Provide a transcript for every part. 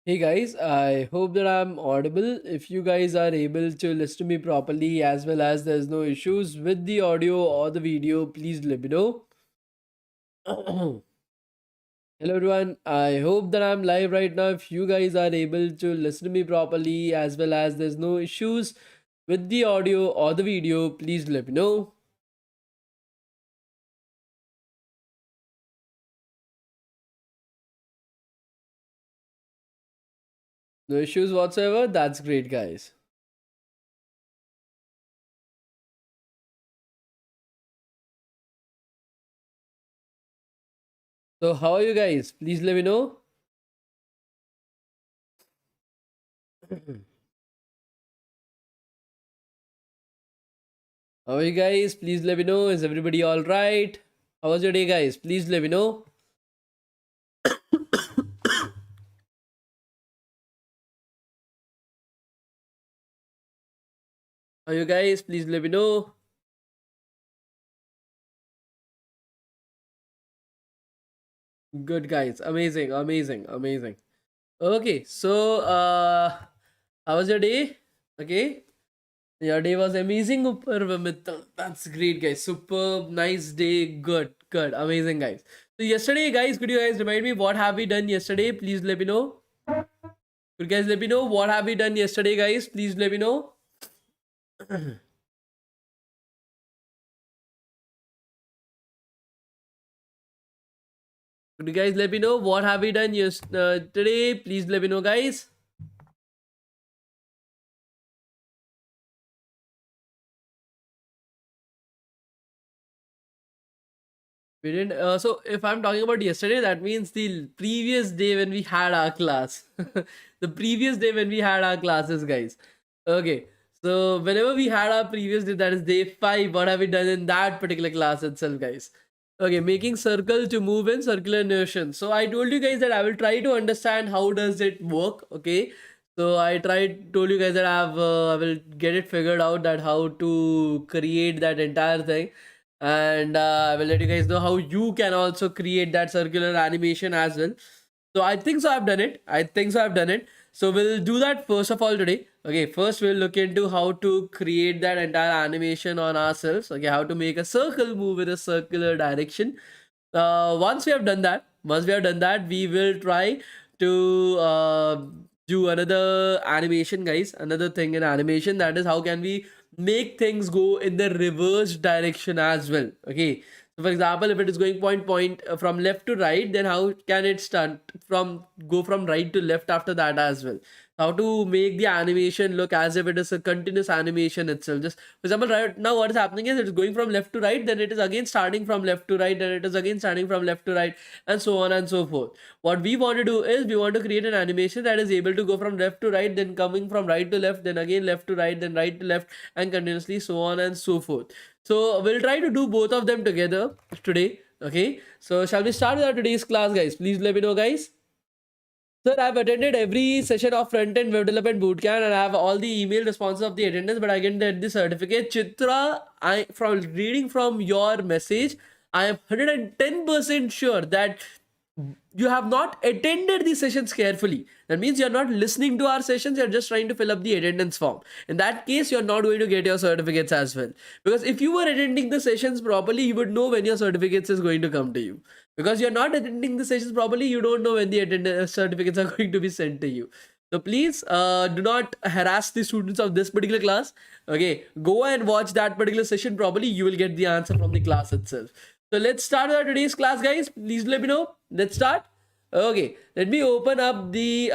Hey guys, I hope that I'm audible. If you guys are able to listen to me properly as well as there's no issues with the audio or the video, please let me know. Hello everyone, I hope that I'm live right now. If you guys are able to listen to me properly as well as there's no issues with the audio or the video, please let me know. No issues whatsoever, that's great guys. So how are you guys? Please let me know. How are you guys? Please let me know. Is everybody all right? How was your day, guys? Please let me know. How are you guys? Please let me know. Good, guys. Amazing, amazing, amazing. Okay, so how was your day? Okay, your day was amazing. That's great, guys. Superb, nice day. Good, good, amazing, guys. So yesterday, guys, could you guys remind me what have we done yesterday? Please let me know. Could you guys let me know what have we done yesterday, guys? Please let me know. Could you guys let me know what have we done today? Please let me know, guys. We didn't. So if I'm talking about yesterday, that means the previous day when we had our class. The previous day when we had our classes, guys. Okay. So whenever we had our previous day, that is day 5, what have we done in that particular class itself, guys? Okay, making circle to move in circular motion. So I told you guys that I will try to understand how does it work. Okay. So told you guys that I will get it figured out that how to create that entire thing, and I will let you guys know how you can also create that circular animation as well. So I think so I've done it. I think so I've done it. So we'll do that first of all today. Okay, first we'll look into how to create that entire animation on ourselves. Okay, how to make a circle move in a circular direction. Once we have done that, we will try to do another animation, guys. Another thing in animation, that is how can we make things go in the reverse direction as well. Okay, so for example, if it is going from left to right, then how can it start from go from right to left after that as well? How to make the animation look as if it is a continuous animation itself. Just for example, right now what is happening is it's going from left to right, then it is again starting from left to right, then it is again starting from left to right, and so on and so forth. What we want to do is we want to create an animation that is able to go from left to right, then coming from right to left, then again left to right, then right to left, and continuously so on and so forth. So we'll try to do both of them together today. Okay, so shall we start with our today's class, guys? Please let me know, guys. Sir, I've attended every session of front-end web development bootcamp and I have all the email responses of the attendance, but I can get the certificate. Chitra, I from reading from your message, I am 110% sure that you have not attended the sessions carefully. That means you're not listening to our sessions, you're just trying to fill up the attendance form. In that case, you're not going to get your certificates as well. Because if you were attending the sessions properly, you would know when your certificates is going to come to you. Because you're not attending the sessions properly, you don't know when the attendance certificates are going to be sent to you. So please do not harass the students of this particular class. Okay, go and watch that particular session properly. You will get the answer from the class itself. So let's start with today's class, guys. Please let me know. Let's start. Okay, let me open up the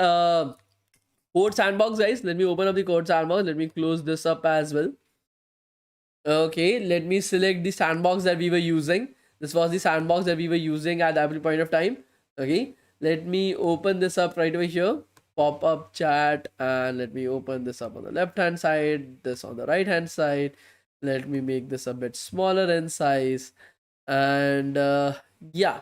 code sandbox, guys. Let me open up the code sandbox. Let me close this up as well. Okay, let me select the sandbox that we were using. This was the sandbox that we were using at that point of time. Okay, let me open this up right over here. Pop up chat, and let me open this up on the left hand side, this on the right hand side. Let me make this a bit smaller in size, and yeah.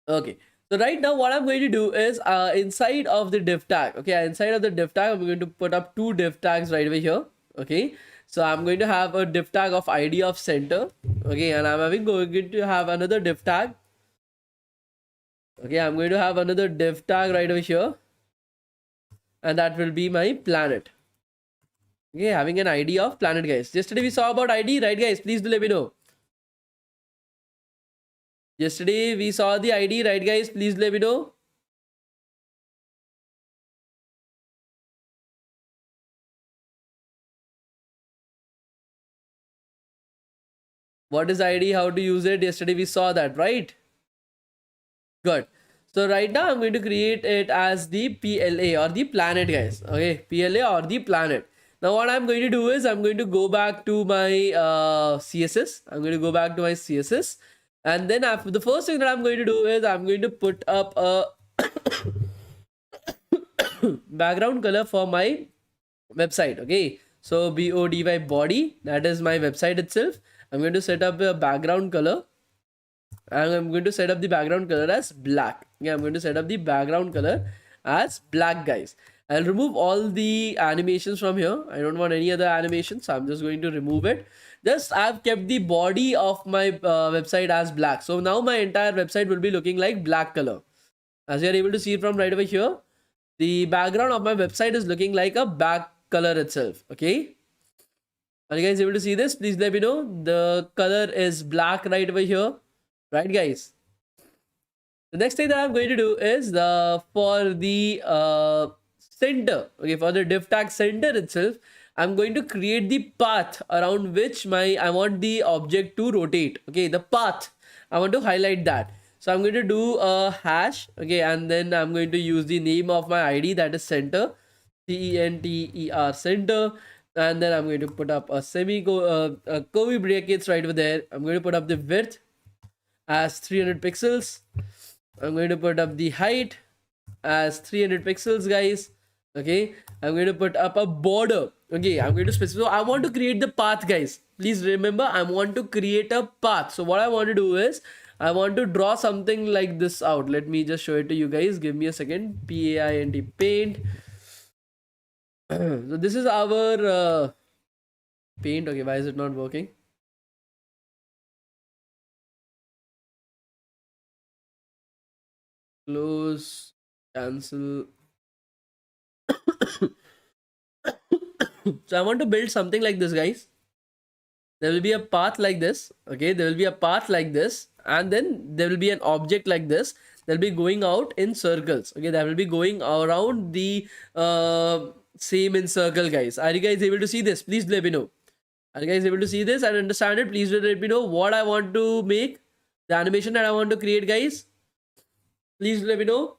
Okay, so right now what I'm going to do is inside of the div tag. Okay, inside of the div tag, I'm going to put up two div tags right over here. Okay, so I'm going to have a div tag of id of center. Okay, and I'm going to have another div tag Okay, I'm going to have another div tag right over here, and that will be my planet. Okay, having an ID of planet, guys. Yesterday we saw about ID, right, guys? Please do let me know. Yesterday we saw the ID, right, guys? Please let me know. What is ID? How to use it? Yesterday we saw that, right? Good. So right now I'm going to create it as the PLA or the planet, guys. Okay, PLA or the planet. Now what I'm going to do is I'm going to go back to my CSS. I'm going to go back to my CSS, and then after the first thing that I'm going to do is I'm going to put up a background color for my website. Okay, so body, that is my website itself. I'm going to set up a background color, and I'm going to set up the background color as black. Yeah, I'm going to set up the background color as black, guys. I'll remove all the animations from here. I don't want any other animations, so I'm just going to remove it. Just I've kept the body of my website as black, so now my entire website will be looking like black color. As you are able to see from right over here, the background of my website is looking like a black color itself. Okay, are you guys able to see this? Please let me know. The color is black right over here, right, guys? The next thing that I'm going to do is for the center, okay, for the div tag center itself, I'm going to create the path around which I want the object to rotate. Okay, the path, I want to highlight that. So I'm going to do a hash, okay, and then I'm going to use the name of my ID, that is center, CENTER, center, and then I'm going to put up a curly brackets right over there. I'm going to put up the width as 300 pixels. I'm going to put up the height as 300 pixels, guys. Okay, I'm going to put up a border. Okay, I'm going to specify. So I want to create the path, guys. Please remember, I want to create a path. So what I want to do is I want to draw something like this out. Let me just show it to you guys. Give me a second. Paint. So this is our paint. Okay, why is it not working? Close, cancel. So I want to build something like this, guys. There will be a path like this. Okay, there will be a path like this, and then there will be an object like this. They'll be going out in circles. Okay, that will be going around the same in circle, guys. Are you guys able to see this? Please let me know. Are you guys able to see this and understand it? Please let me know what I want to make, the animation that I want to create, guys. Please let me know.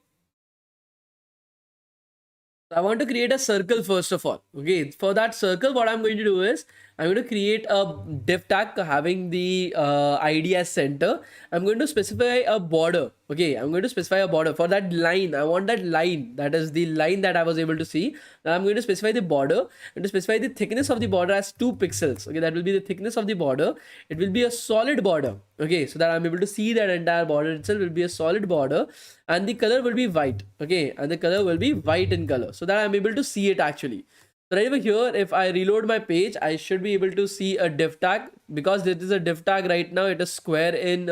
I want to create a circle first of all. Okay, for that circle, what I'm going to do is I'm going to create a div tag having the ID as center. I'm going to specify a border. Okay, I'm going to specify a border for that line. I want that line. That is the line that I was able to see. Now I'm going to specify the border. I'm going to specify the thickness of the border as 2 pixels. Okay, that will be the thickness of the border. It will be a solid border. Okay, so that I'm able to see that entire border itself will be a solid border, and the color will be white. Okay, and the color will be white in color, so that I'm able to see it actually. So right over here, if I reload my page, I should be able to see a div tag. Because this is a div tag right now, it is square in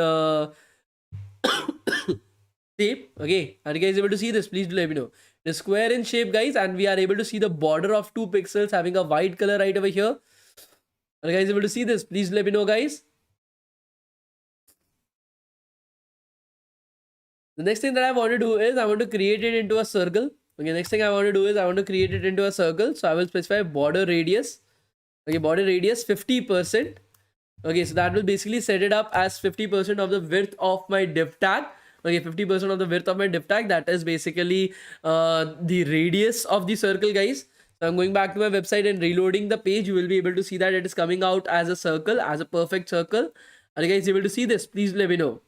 shape. Okay, are you guys able to see this? Please do let me know. It is square in shape, guys, and we are able to see the border of 2 pixels having a white color right over here. Are you guys able to see this? Please let me know, guys. The next thing that I want to do is I want to create it into a circle. Okay, next thing I want to do is I want to create it into a circle. So I will specify border radius. Okay, border radius 50%. Okay, so that will basically set it up as 50% of the width of my div tag. Okay, 50% of the width of my div tag. That is basically the radius of the circle, guys. So I'm going back to my website and reloading the page. You will be able to see that it is coming out as a circle, as a perfect circle. Are you guys able to see this? Please let me know.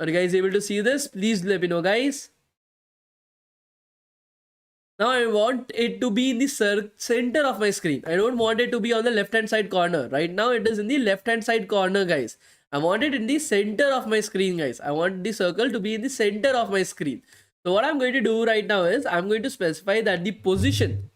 Are you guys able to see this? Please let me know, guys. Now I want it to be in the center of my screen. I don't want it to be on the left hand side corner. Right now it is in the left hand side corner, guys. I want it in the center of my screen, guys. I want the circle to be in the center of my screen. So what I'm going to do right now is I'm going to specify that the position.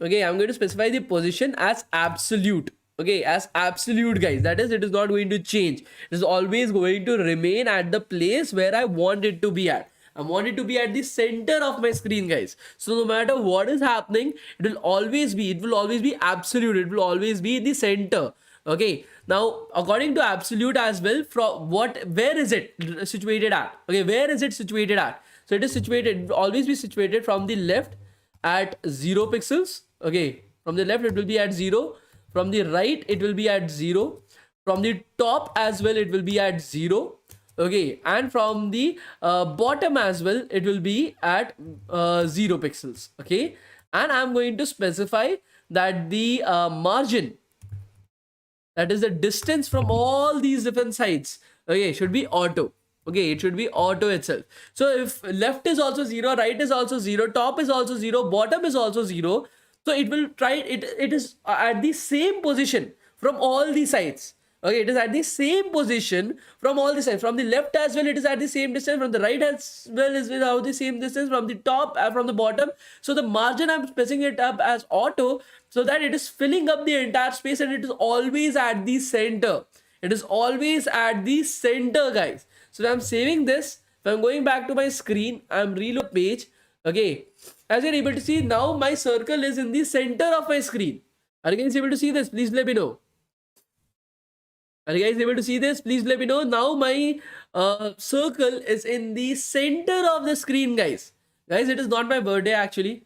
Okay, I'm going to specify the position as absolute. okay, as absolute, guys. That is, it is not going to change. It is always going to remain at the place where I want it to be at. I want it to be at the center of my screen, guys. So no matter what is happening, it will always be absolute. It will always be in the center. Okay, now according to absolute as well, from where is it situated at? Okay, where is it situated at? So it is situated, it will always be situated from the left at 0 pixels. Okay, from the left it will be at 0, from the right it will be at 0, from the top as well it will be at 0. Okay, and from the bottom as well it will be at 0 pixels. Okay, and I'm going to specify that the margin, that is the distance from all these different sides, okay, should be auto. Okay, it should be auto itself. So if left is also 0, right is also 0, top is also 0, bottom is also 0, so it will try it is at the same position from all the sides. Okay, it is at the same position from all the sides. From the left as well, it is at the same distance. From the right as well is without the same distance. From the top and from the bottom. So the margin, I'm spacing it up as auto, so that it is filling up the entire space and it is always at the center. It is always at the center, guys. So I'm saving this. If I'm going back to my screen, I'm reload page. Okay, as you're able to see now, my circle is in the center of my screen. Are you guys able to see this? Please let me know. Are you guys able to see this? Please let me know. Now my circle is in the center of the screen, guys. Guys, it is not my birthday actually.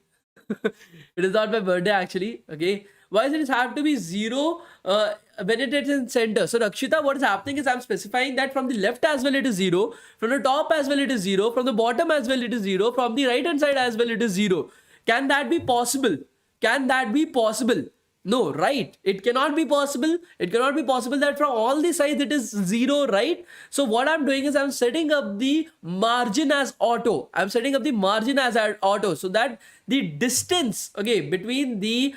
It is not my birthday actually. Okay. Why does it have to be 0 when it is in center? So Rakshita, what is happening is I'm specifying that from the left as well it is 0, from the top as well it is 0, from the bottom as well it is 0, from the right hand side as well it is 0. Can that be possible? Can that be possible? No, right? It cannot be possible. It cannot be possible that from all the sides it is 0, right? So what I'm doing is I'm setting up the margin as auto. I'm setting up the margin as auto, so that the distance, okay, between the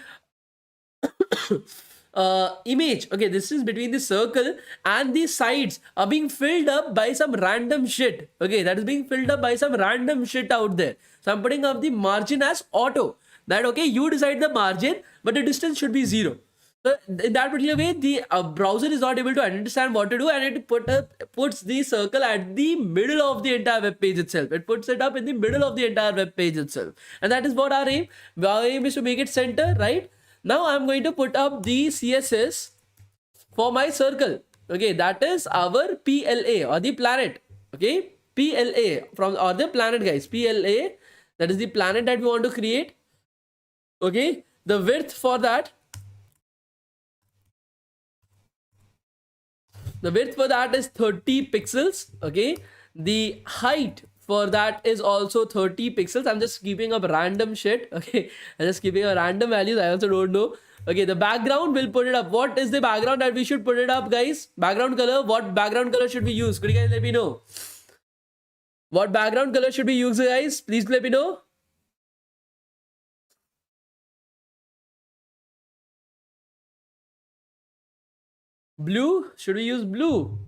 image, okay, this is between the circle and the sides are being filled up by some random shit. Okay, that is being filled up by some random shit out there. So I'm putting up the margin as auto, that okay, you decide the margin, but the distance should be 0. So in that particular way, the browser is not able to understand what to do, and it puts the circle at the middle of the entire web page itself. It puts it up in the middle of the entire web page itself, and that is what our aim. Our aim is to make it center, right? Now I'm going to put up the CSS for my circle. Okay, that is our PLA or the planet. Okay, PLA from or the planet, guys. PLA, that is the planet that we want to create. Okay, the width for that, is 30 pixels. Okay, the height for that is also 30 pixels. I'm just keeping up random shit. Okay, I'm just keeping a random values. I also don't know. Okay, the background, will put it up. What is the background that we should put it up, guys? Background color, what background color should we use? Could you guys let me know? What background color should we use, guys? Please let me know. Blue? Should we use blue?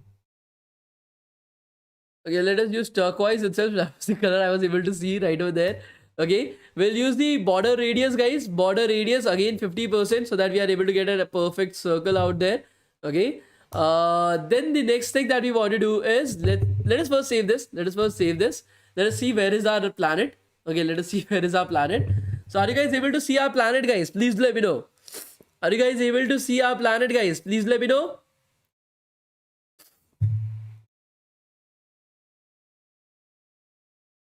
Okay, let us use turquoise itself. That was the color I was able to see right over there. Okay, we'll use the border radius, guys. Border radius again 50%, so that we are able to get a perfect circle out there. Okay. Then the next thing that we want to do is let us first save this. Let us first save this. Let us see where is our planet. Okay, let us see where is our planet. So are you guys able to see our planet, guys? Please let me know. Are you guys able to see our planet, guys? Please let me know.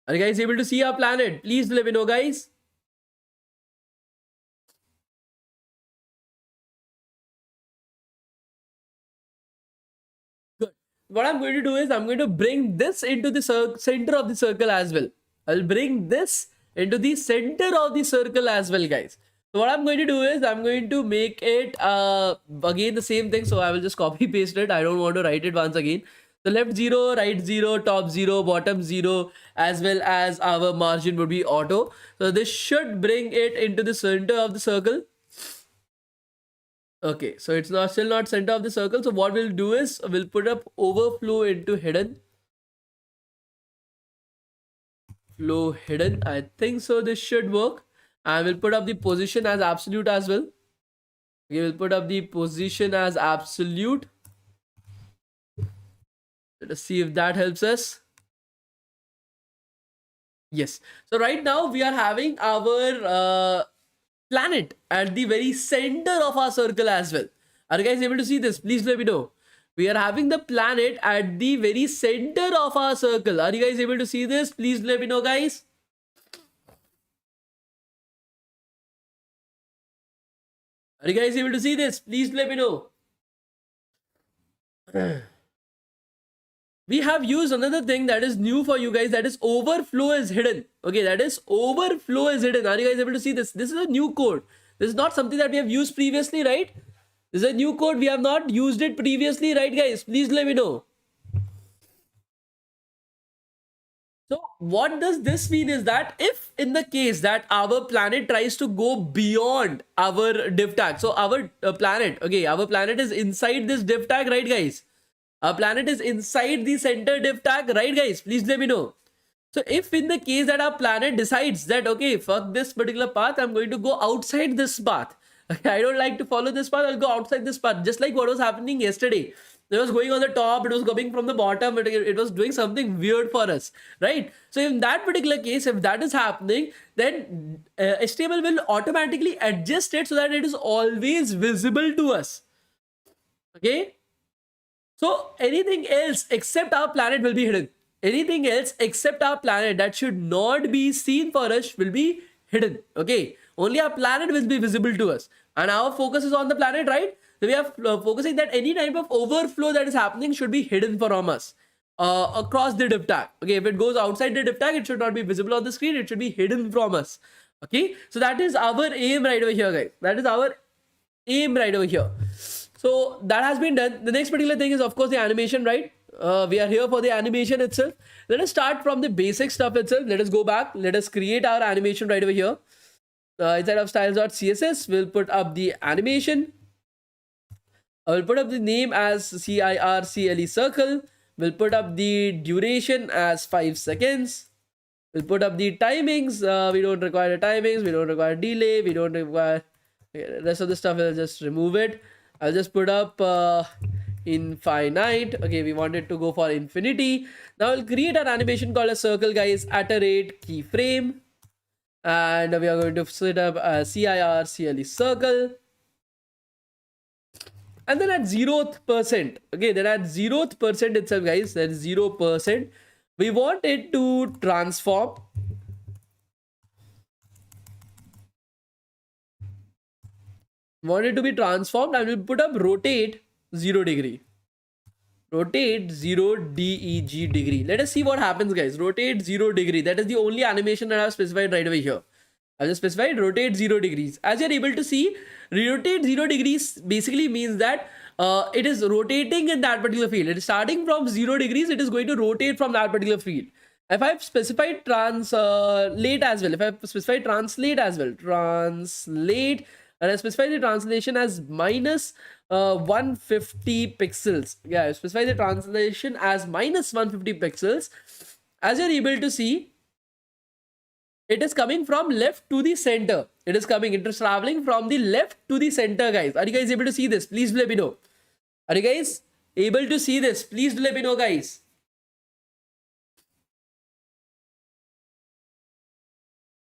Are you guys able to see our planet? Please let me know, guys. Good. What I'm going to do is I'm going to bring this into the center of the circle as well. I'll bring this into the center of the circle as well, guys. So what I'm going to do is I'm going to make it again the same thing. So I will just copy paste it. I don't want to write it once again. The left 0, right 0, top 0, bottom 0, as well as our margin would be auto. So this should bring it into the center of the circle. Okay, so it's not still not center of the circle. So what we'll do is we'll put up overflow into hidden. Flow hidden. I think so this should work. And we'll put up the position as absolute as well. We will put up the position as absolute. Let us see if that helps us. Yes. So right now we are having our planet at the very center of our circle as well. Are you guys able to see this? Please let me know. We are having the planet at the very center of our circle. Are you guys able to see this? Please let me know, guys. Are you guys able to see this? Please let me know. We have used another thing that is new for you guys, that is overflow is hidden. Okay, that is overflow is hidden. Are you guys able to see this? This is a new code. This is not something that we have used previously, right? This is a new code. We have not used it previously, right, guys? Please let me know. So what does this mean is that if in the case that our planet tries to go beyond our div tag, so our planet, okay, our planet is inside this div tag, right, guys? Our planet is inside the center div tag, right, guys? Please let me know. So if in the case that our planet decides that, okay, fuck this particular path, I'm going to go outside this path. Okay, I don't like to follow this path, I'll go outside this path. Just like what was happening yesterday. It was going on the top, it was coming from the bottom, it was doing something weird for us, right? So in that particular case, if that is happening, then HTML will automatically adjust it so that it is always visible to us. Okay? So anything else except our planet will be hidden. Anything else except our planet that should not be seen for us will be hidden. Okay, only our planet will be visible to us, and our focus is on the planet, right? So we are focusing that any type of overflow that is happening should be hidden from us across the div tag. Okay, if it goes outside the div tag, it should not be visible on the screen, it should be hidden from us. Okay, so that is our aim right over here, guys. That is our aim right over here. So that has been done. The next particular thing is, of course, the animation, right? We are here for the animation itself. Let us start from the basic stuff itself. Let us go back. Let us create our animation right over here. Inside of styles.css, we'll put up the animation. I will put up the name as CIRCLE circle. We'll put up the duration as 5 seconds. We'll put up the timings. We don't require the timings. We don't require delay. We don't require... Okay, the rest of the stuff, I'll just remove it. I'll just put up infinite. Okay, we want it to go for infinity. Now we'll create an animation called a circle, guys, at a rate keyframe. And we are going to set up a CIRCLE circle. And then at 0th%, okay, then at 0th% itself, guys, that is 0%, we want it to transform. Want it to be transformed, and we'll put up rotate 0 degree. Rotate 0 DEG degree. Let us see what happens, guys. Rotate 0 degree. That is the only animation that I have specified right over here. I've just specified rotate 0 degrees. As you're able to see, rotate 0 degrees basically means that it is rotating in that particular field. It is starting from 0 degrees. It is going to rotate from that particular field. If I've specified translate as well, translate, and I specify the translation as minus 150 pixels. Yeah, I specify the translation as minus 150 pixels. As you're able to see, it is coming from left to the center. It is traveling from the left to the center, guys. Are you guys able to see this? Please let me know. Are you guys able to see this? Please let me know, guys.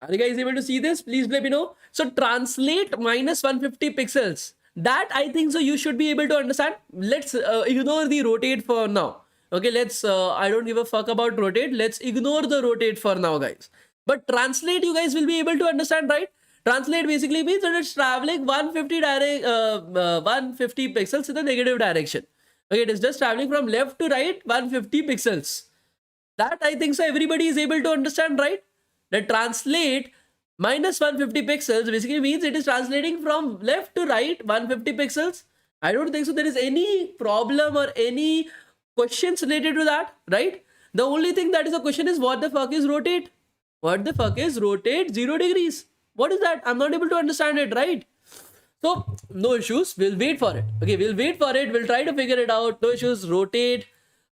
Are you guys able to see this? Please let me know. So translate minus 150 pixels. That I think so you should be able to understand. Let's ignore the rotate for now. Okay, let's, I don't give a fuck about rotate. Let's ignore the rotate for now, guys. But translate, you guys will be able to understand, right? Translate basically means that it's traveling 150 pixels in the negative direction. Okay, it is just traveling from left to right 150 pixels. That I think so everybody is able to understand, right? That translate minus 150 pixels basically means it is translating from left to right 150 pixels. I don't think so there is any problem or any questions related to that, right? The only thing that is a question is what the fuck is rotate? What the fuck is rotate 0 degrees? What is that? I'm not able to understand it, right? So no issues. We'll wait for it. Okay, we'll wait for it. We'll try to figure it out. No issues. Rotate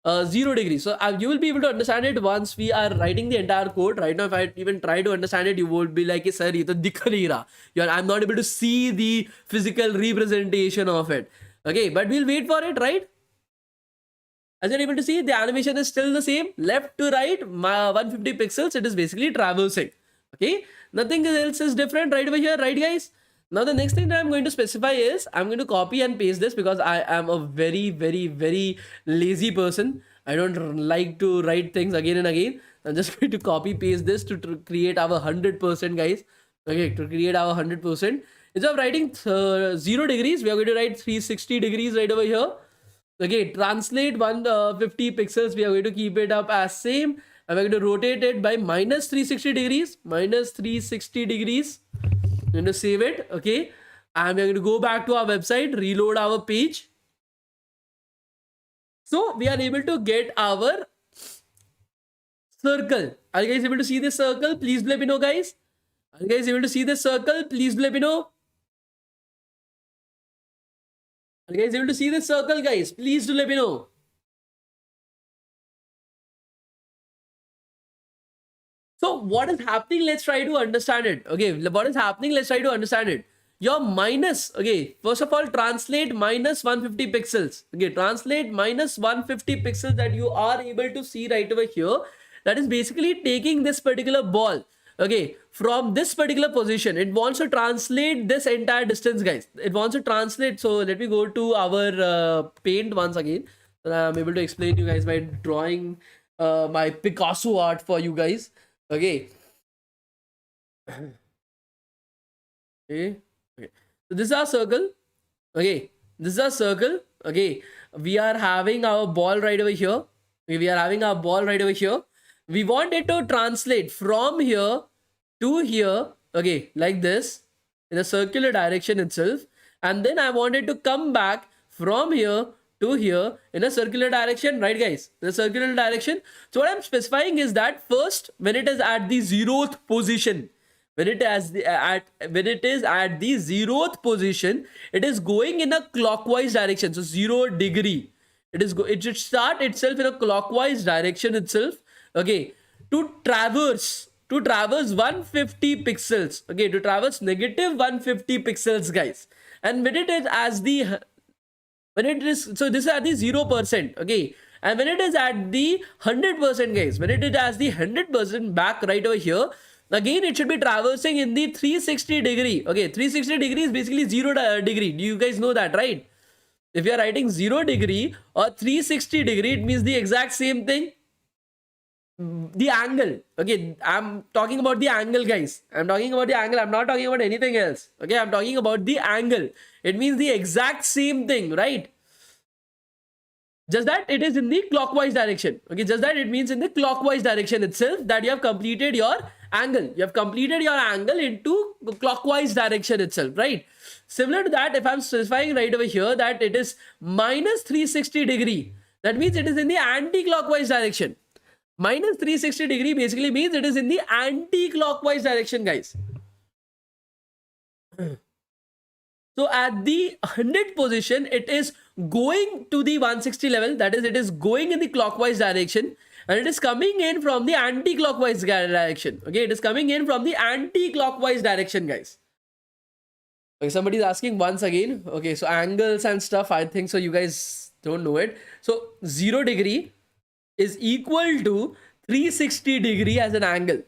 0 degrees. So you will be able to understand it once we are writing the entire code. Right now, if I even try to understand it, you would be like, sir, ye to dikh nahi raha. I'm not able to see the physical representation of it. Okay, but we'll wait for it, right? As you're able to see, the animation is still the same. Left to right, 150 pixels. It is basically traversing. Okay, nothing else is different right over here, right, guys? Now the next thing that I'm going to specify is I'm going to copy and paste this because I am a very, very, very lazy person. I don't like to write things again and again. I'm just going to copy paste this to create our 100%, guys. Okay, to create our 100%. Instead of writing 0 degrees, we are going to write 360 degrees right over here. Okay, translate 150 pixels. We are going to keep it up as same. And we're going to rotate it by minus 360 degrees. Minus 360 degrees. I'm going to save it. Okay. And we're going to go back to our website, reload our page. So we are able to get our circle. Are you guys able to see this circle? Please let me know, guys. Are you guys able to see this circle? Please let me know. Are you guys able to see this circle, guys? Please do let me know. So what is happening? Let's try to understand it. Okay, what is happening? Let's try to understand it. Your minus, okay, first of all, translate minus 150 pixels. Okay, translate minus 150 pixels that you are able to see right over here. That is basically taking this particular ball, okay, from this particular position. It wants to translate this entire distance, guys. It wants to translate. So let me go to our paint once again. So I'm able to explain to you guys by drawing my Picasso art for you guys. Okay. Okay. So this is our circle. Okay. This is our circle. Okay. We are having our ball right over here. We are having our ball right over here. We want it to translate from here to here. Okay. Like this in a circular direction itself. And then I want it to come back from here to here in a circular direction, right, guys? In a circular direction. So what I'm specifying is that first, when it is at the 0th position, when it is at the 0th position, it is going in a clockwise direction. So 0 degree. It should start itself in a clockwise direction itself. Okay, to traverse 150 pixels. Okay, to traverse negative 150 pixels, guys. And when it is as the so this is at the 0%, okay, and when it is at the 100%, guys, when it is as the 100% back right over here, again it should be traversing in the 360 degree. Okay, 360 degree is basically 0 degree. Do you guys know that, right? If you are writing 0 degree or 360 degree, it means the exact same thing. The angle, okay, I'm talking about the angle, guys. I'm talking about the angle. I'm not talking about anything else. Okay, I'm talking about the angle. It means the exact same thing, right? Just that it is in the clockwise direction. Okay, just that it means in the clockwise direction itself that you have completed your angle. You have completed your angle into clockwise direction itself, right? Similar to that, if I'm specifying right over here that it is minus 360 degree, that means it is in the anti-clockwise direction. Minus 360 degree basically means it is in the anti-clockwise direction, guys. So at the 100 position, it is going to the 160 level. That is, it is going in the clockwise direction. And it is coming in from the anti-clockwise direction. Okay, it is coming in from the anti-clockwise direction, guys. Okay, somebody is asking once again. Okay, so angles and stuff, I think so you guys don't know it. So 0 degree is equal to 360 degree as an angle.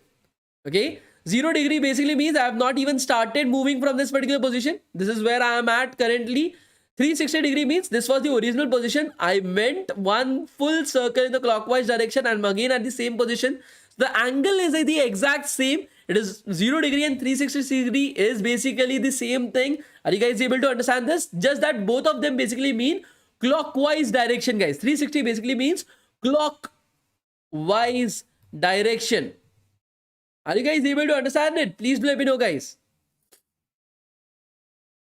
Okay, 0 degree basically means I have not even started moving from this particular position. This is where I am at currently. 360 degree means this was the original position. I went one full circle in the clockwise direction and I'm again at the same position. The angle is the exact same. It is 0 degree and 360 degree is basically the same thing. Are you guys able to understand this? Just that both of them basically mean clockwise direction, guys. 360 basically means clockwise direction. Are you guys able to understand it? Please let me know, guys.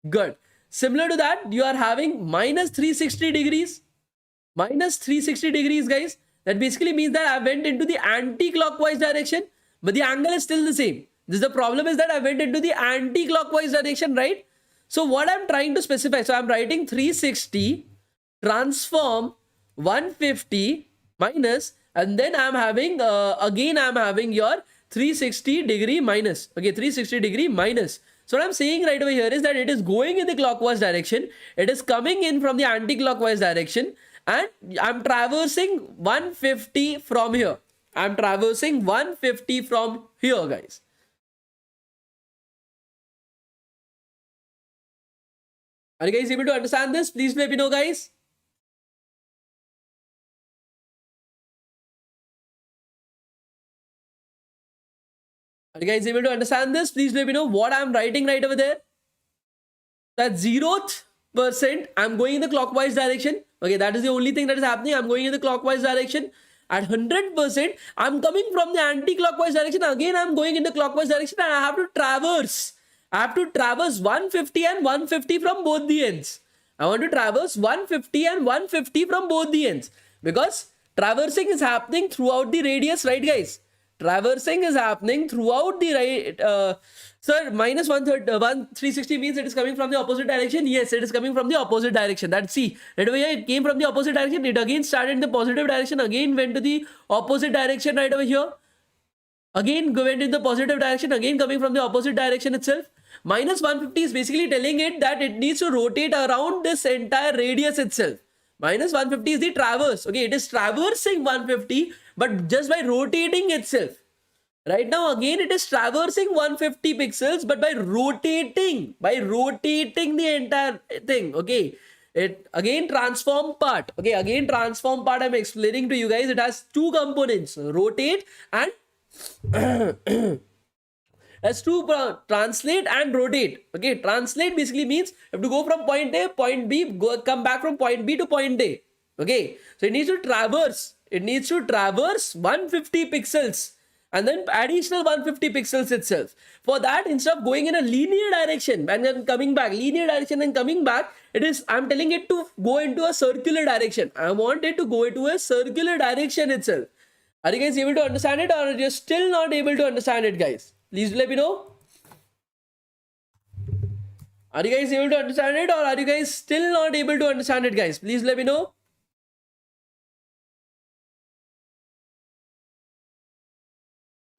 Good. Similar to that, you are having minus 360 degrees. Minus 360 degrees, guys. That basically means that I went into the anti-clockwise direction, but the angle is still the same. The problem is that I went into the anti-clockwise direction, right? So what I'm trying to specify, so I'm writing 360 transform 150 minus, and then I'm having again I'm having your 360 degree minus. Okay, 360 degree minus. So what I'm saying right over here is that it is going in the clockwise direction, it is coming in from the anti-clockwise direction, and I'm traversing 150 from here. I'm traversing 150 from here, guys. Are you guys able to understand this? Please let me know, guys. Are you guys able to understand this? Please let me know what I'm writing right over there. That 0th% I'm going in the clockwise direction. Okay, that is the only thing that is happening. I'm going in the clockwise direction. At 100% I'm coming from the anti-clockwise direction. Again I'm going in the clockwise direction, and I have to traverse 150 and 150 from both the ends. I want to traverse 150 and 150 from both the ends, because traversing is happening throughout the radius, right guys? Traversing is happening throughout the right. Sir, minus 360 means it is coming from the opposite direction. Yes, it is coming from the opposite direction. That's see, right over here it came from the opposite direction. It again started in the positive direction, again went to the opposite direction right over here. Again went in the positive direction, again coming from the opposite direction itself. Minus 150 is basically telling it that it needs to rotate around this entire radius itself. Minus 150 is the traverse. Okay, it is traversing 150, but just by rotating itself. Right now, again, it is traversing 150 pixels, but by rotating the entire thing. Okay, it again transform part. Okay, again transform part. I'm explaining to you guys. It has two components: rotate and has to translate and rotate. Okay, translate basically means you have to go from point A, point B, come back from point B to point A. Okay, so it needs to traverse. It needs to traverse 150 pixels and then additional 150 pixels itself. For that, instead of going in a linear direction and then coming back, linear direction and coming back, it is, I'm telling it to go into a circular direction. I want it to go into a circular direction itself. Are you guys able to understand it, or are you still not able to understand it, guys? Please let me know. Are you guys able to understand it, or are you guys still not able to understand it, guys? Please let me know.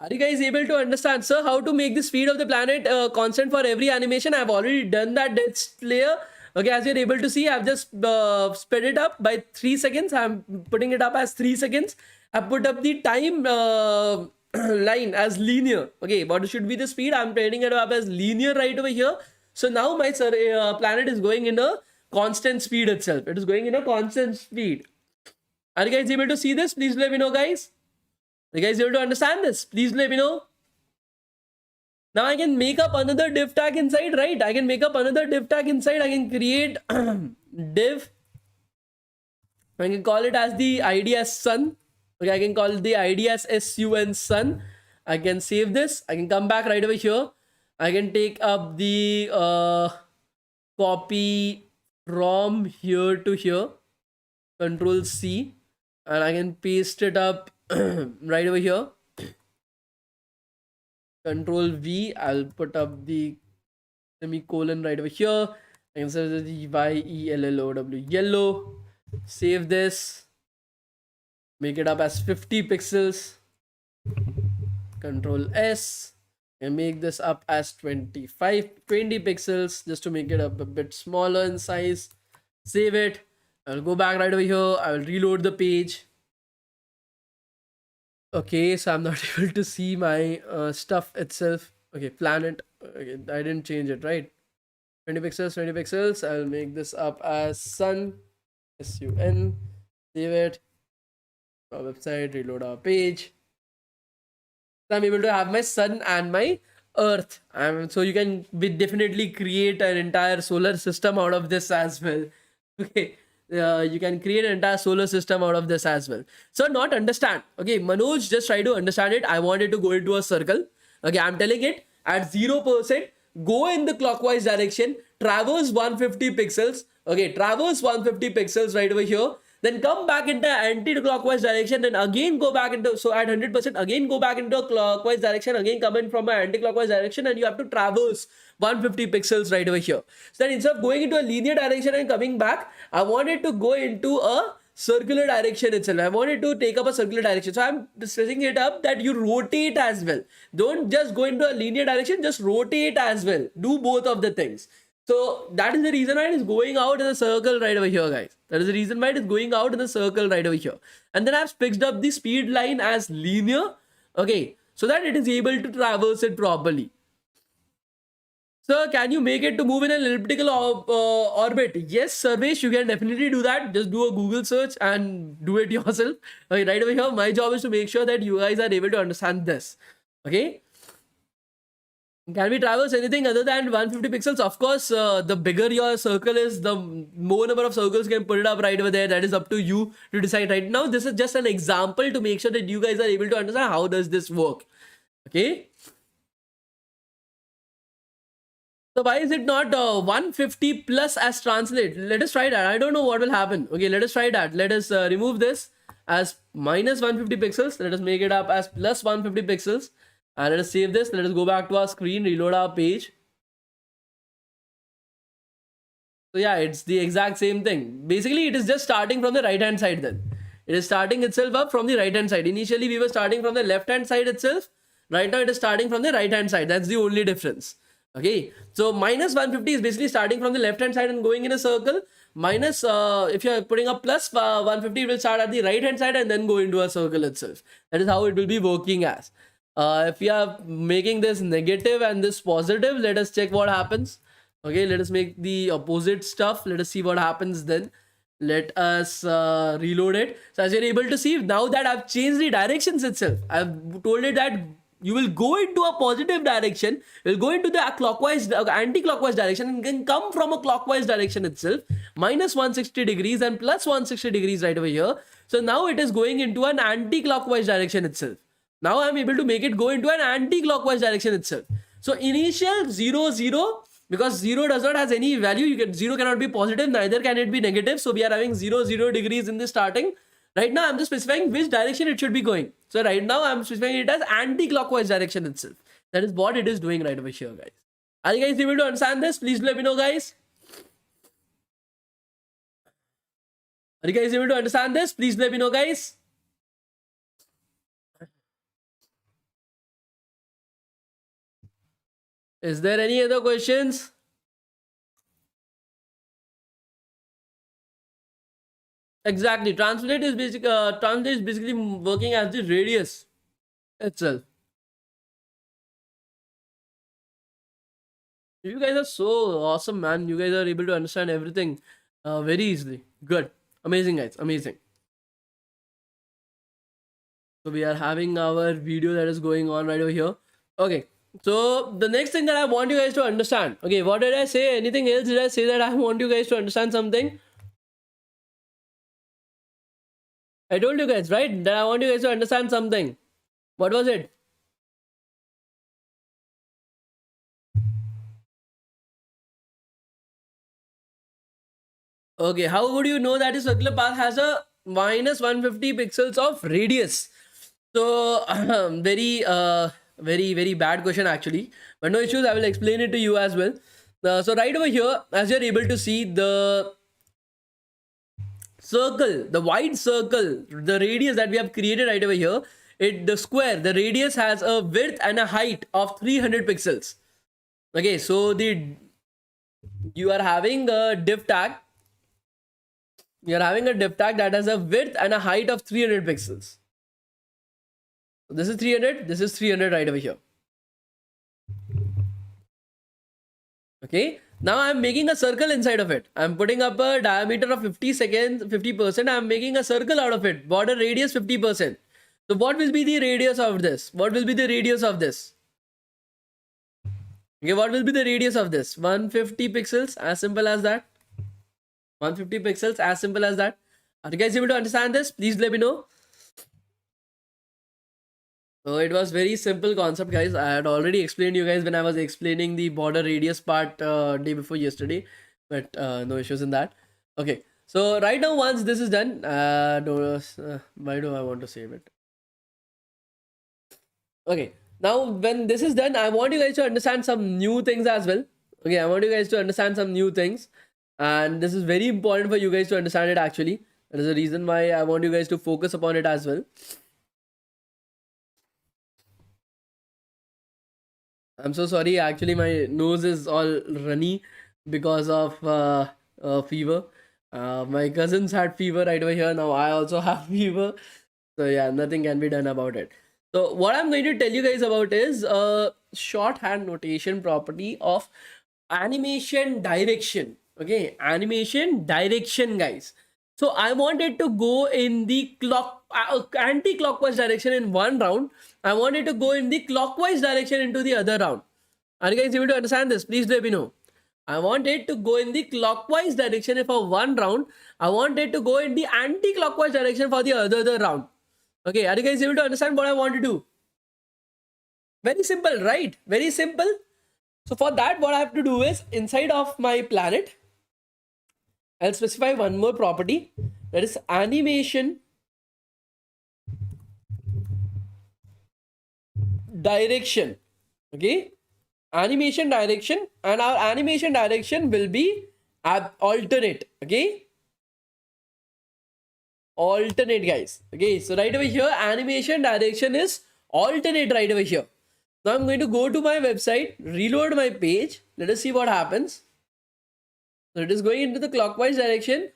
Are you guys able to understand, sir, how to make the speed of the planet constant for every animation? I've already done that layer. Okay, as you're able to see, I've just sped it up by 3 seconds. I'm putting it up as 3 seconds. I've put up the time line as linear. Okay, what should be the speed? I'm turning it up as linear right over here. So now my planet is going in a constant speed itself. It is going in a constant speed. Are you guys able to see this? Please let me know, guys. Are you guys able to understand this? Please let me know. Now I can make up another div tag inside, right? I can make up another div tag inside. I can create div. I can call it as the ID as sun. Okay, I can call it the ID as sun sun. I can save this. I can come back right over here. I can take up the copy from here to here. Control C. And I can paste it up right over here. Control V. I'll put up the semicolon right over here. I can say the YELLOW, yellow. Save this. Make it up as 50 pixels. Control S. And make this up as 20 pixels just to make it up a bit smaller in size. Save it. I'll go back right over here. I will reload the page. Okay, so I'm not able to see my stuff itself. Okay, planet. Okay, I didn't change it, right? 20 pixels. I'll make this up as sun. SUN. Save it. Our website, reload our page. So I'm able to have my sun and my earth. So you can definitely create an entire solar system out of this as well. Okay. You can create an entire solar system out of this as well. So not understand. Okay, Manoj, just try to understand it. I want it to go into a circle. Okay, I'm telling it at 0%, go in the clockwise direction, traverse 150 pixels. Okay, traverse 150 pixels right over here. Then come back into anti-clockwise direction, then again go back into, so at 100%, again go back into a clockwise direction, again come in from an anti-clockwise direction, and you have to traverse 150 pixels right over here. So then instead of going into a linear direction and coming back, I want it to go into a circular direction itself. I want it to take up a circular direction. So I'm stressing it up that you rotate as well. Don't just go into a linear direction, just rotate as well. Do both of the things. So that is the reason why it is going out in a circle right over here, guys. That is the reason why it is going out in a circle right over here. And then I've fixed up the speed line as linear. Okay, so that it is able to traverse it properly. Sir, can you make it to move in an elliptical orbit? Yes, Sarvesh, you can definitely do that. Just do a Google search and do it yourself. Okay, right over here, my job is to make sure that you guys are able to understand this. Okay. Can we traverse anything other than 150 pixels? Of course, the bigger your circle is, the more number of circles you can put it up right over there. That is up to you to decide right now. This is just an example to make sure that you guys are able to understand how does this work. Okay. So why is it not 150 plus as translate? Let us try that. I don't know what will happen. Okay, let us try that. Let us remove this as minus 150 pixels. Let us make it up as plus 150 pixels. And let us save this. Let us go back to our screen, reload our page. So yeah, it's the exact same thing. Basically, it is just starting from the right hand side then. It is starting itself up from the right hand side. Initially, we were starting from the left hand side itself. Right now, it is starting from the right hand side. That's the only difference. Okay, so minus 150 is basically starting from the left hand side and going in a circle. Minus, if you're putting a plus 150, it will start at the right hand side and then go into a circle itself. That is how it will be working as. If we are making this negative and this positive, let us check what happens. Okay, let us make the opposite stuff. Let us see what happens then. Let us reload it. So as you're able to see, now that I've changed the directions itself, I've told it that you will go into a positive direction, will go into the clockwise, anti-clockwise direction, and can come from a clockwise direction itself, minus 160 degrees and plus 160 degrees right over here. So now it is going into an anti-clockwise direction itself. Now I'm able to make it go into an anti-clockwise direction itself. So initial 0, 0, because 0 does not has any value. 0 cannot be positive, neither can it be negative. So we are having 0, 0 degrees in the starting. Right now, I'm just specifying which direction it should be going. So right now, I'm specifying it as anti-clockwise direction itself. That is what it is doing right over here, guys. Are you guys able to understand this? Please let me know, guys. Are you guys able to understand this? Please let me know, guys. Is there any other questions? Exactly. Translate is basically working as the radius itself. You guys are so awesome, man. You guys are able to understand everything very easily. Good. Amazing, guys. Amazing. So we are having our video that is going on right over here. Okay. So the next thing that I want you guys to understand. Okay, what did I say? Anything else did I say that I want you guys to understand something? I told you guys, right? That I want you guys to understand something. What was it? Okay, how would you know that a circular path has a minus 150 pixels of radius? So, very bad question actually. But no issues, I will explain it to you as well. So right over here, as you're able to see, the circle, the wide circle, the radius that we have created right over here, the square, the radius has a width and a height of 300 pixels. Okay, so you are having a div tag. You are having a div tag that has a width and a height of 300 pixels. So this is 300, this is 300 right over here. Okay, now I'm making a circle inside of it. I'm putting up a diameter of 50%. I'm making a circle out of it. Border radius 50%. So what will be the radius of this? What will be the radius of this? Okay, what will be the radius of this? 150 pixels, as simple as that. 150 pixels, as simple as that. Are you guys able to understand this? Please let me know. So it was very simple concept, guys. I had already explained you guys when I was explaining the border radius part day before yesterday, but no issues in that. Okay, so right now once this is done, why do I want to save it? Okay, now when this is done, I want you guys to understand some new things as well. Okay, I want you guys to understand some new things, and this is very important for you guys to understand it actually. That is the reason why I want you guys to focus upon it as well. I'm so sorry. Actually, my nose is all runny because of fever. My cousins had fever right over here. Now I also have fever. So yeah, nothing can be done about it. So what I'm going to tell you guys about is a shorthand notation property of animation direction. Okay, animation direction, guys. So I wanted to go in the anti-clockwise direction in one round. I wanted to go in the clockwise direction into the other round. Are you guys able to understand this? Please let me know. I wanted to go in the clockwise direction for one round. I wanted to go in the anti-clockwise direction for the other round. Okay, are you guys able to understand what I want to do? Very simple, right? Very simple. So for that, what I have to do is inside of my planet, I'll specify one more property, that is animation direction. Okay, animation direction, and our animation direction will be alternate. Okay, alternate, guys. Okay, so right over here, animation direction is alternate right over here. Now I'm going to go to my website, reload my page. Let us see what happens. So it is going into the clockwise direction.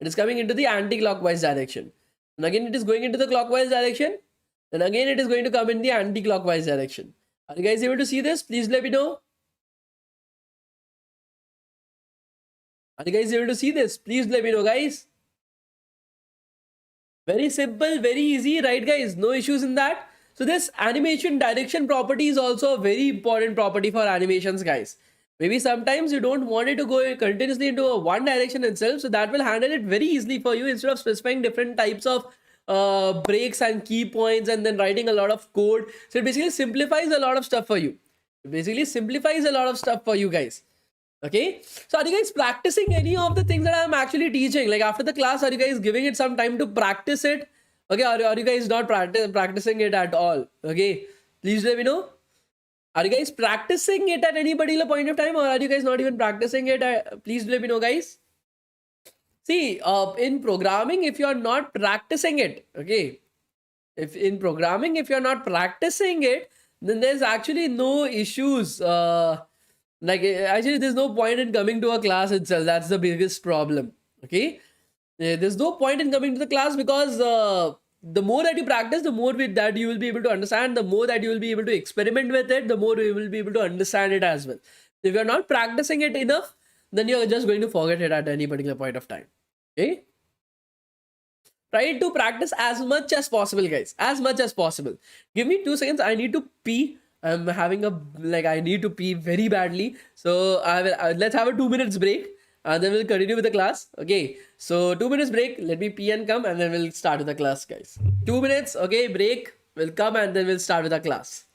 It is coming into the anti-clockwise direction. And again, it is going into the clockwise direction. And again, it is going to come in the anti-clockwise direction. Are you guys able to see this? Please let me know. Are you guys able to see this? Please let me know, guys. Very simple, very easy, right, guys? No issues in that. So this animation direction property is also a very important property for animations, guys. Maybe sometimes you don't want it to go continuously into a one direction itself, so that will handle it very easily for you instead of specifying different types of breaks and key points and then writing a lot of code. So it basically simplifies a lot of stuff for you. It basically simplifies a lot of stuff for you guys. Okay, so are you guys practicing any of the things that I'm actually teaching? Like after the class, are you guys giving it some time to practice it? Okay, are you guys not practicing it at all? Okay, please let me know. Are you guys practicing it at any particular point of time, or are you guys not even practicing it? Please let me know, guys. See, in programming, if you are not practicing it, okay, if in programming, if you're not practicing it, then there's actually no issues. Actually, there's no point in coming to a class itself. That's the biggest problem. Okay, there's no point in coming to the class because the more that you practice, the more with that you will be able to understand. The more that you will be able to experiment with it, the more you will be able to understand it as well. If you're not practicing it enough, then you're just going to forget it at any particular point of time. Okay, try to practice as much as possible, guys, as much as possible. Give me 2 seconds, I need to pee. I'm having a I need to pee very badly, so I will let's have a 2 minutes break and then we'll continue with the class. Okay, so 2 minutes break, let me pee and come and then we'll start with the class, guys. 2 minutes, okay, break, we'll come and then we'll start with the class.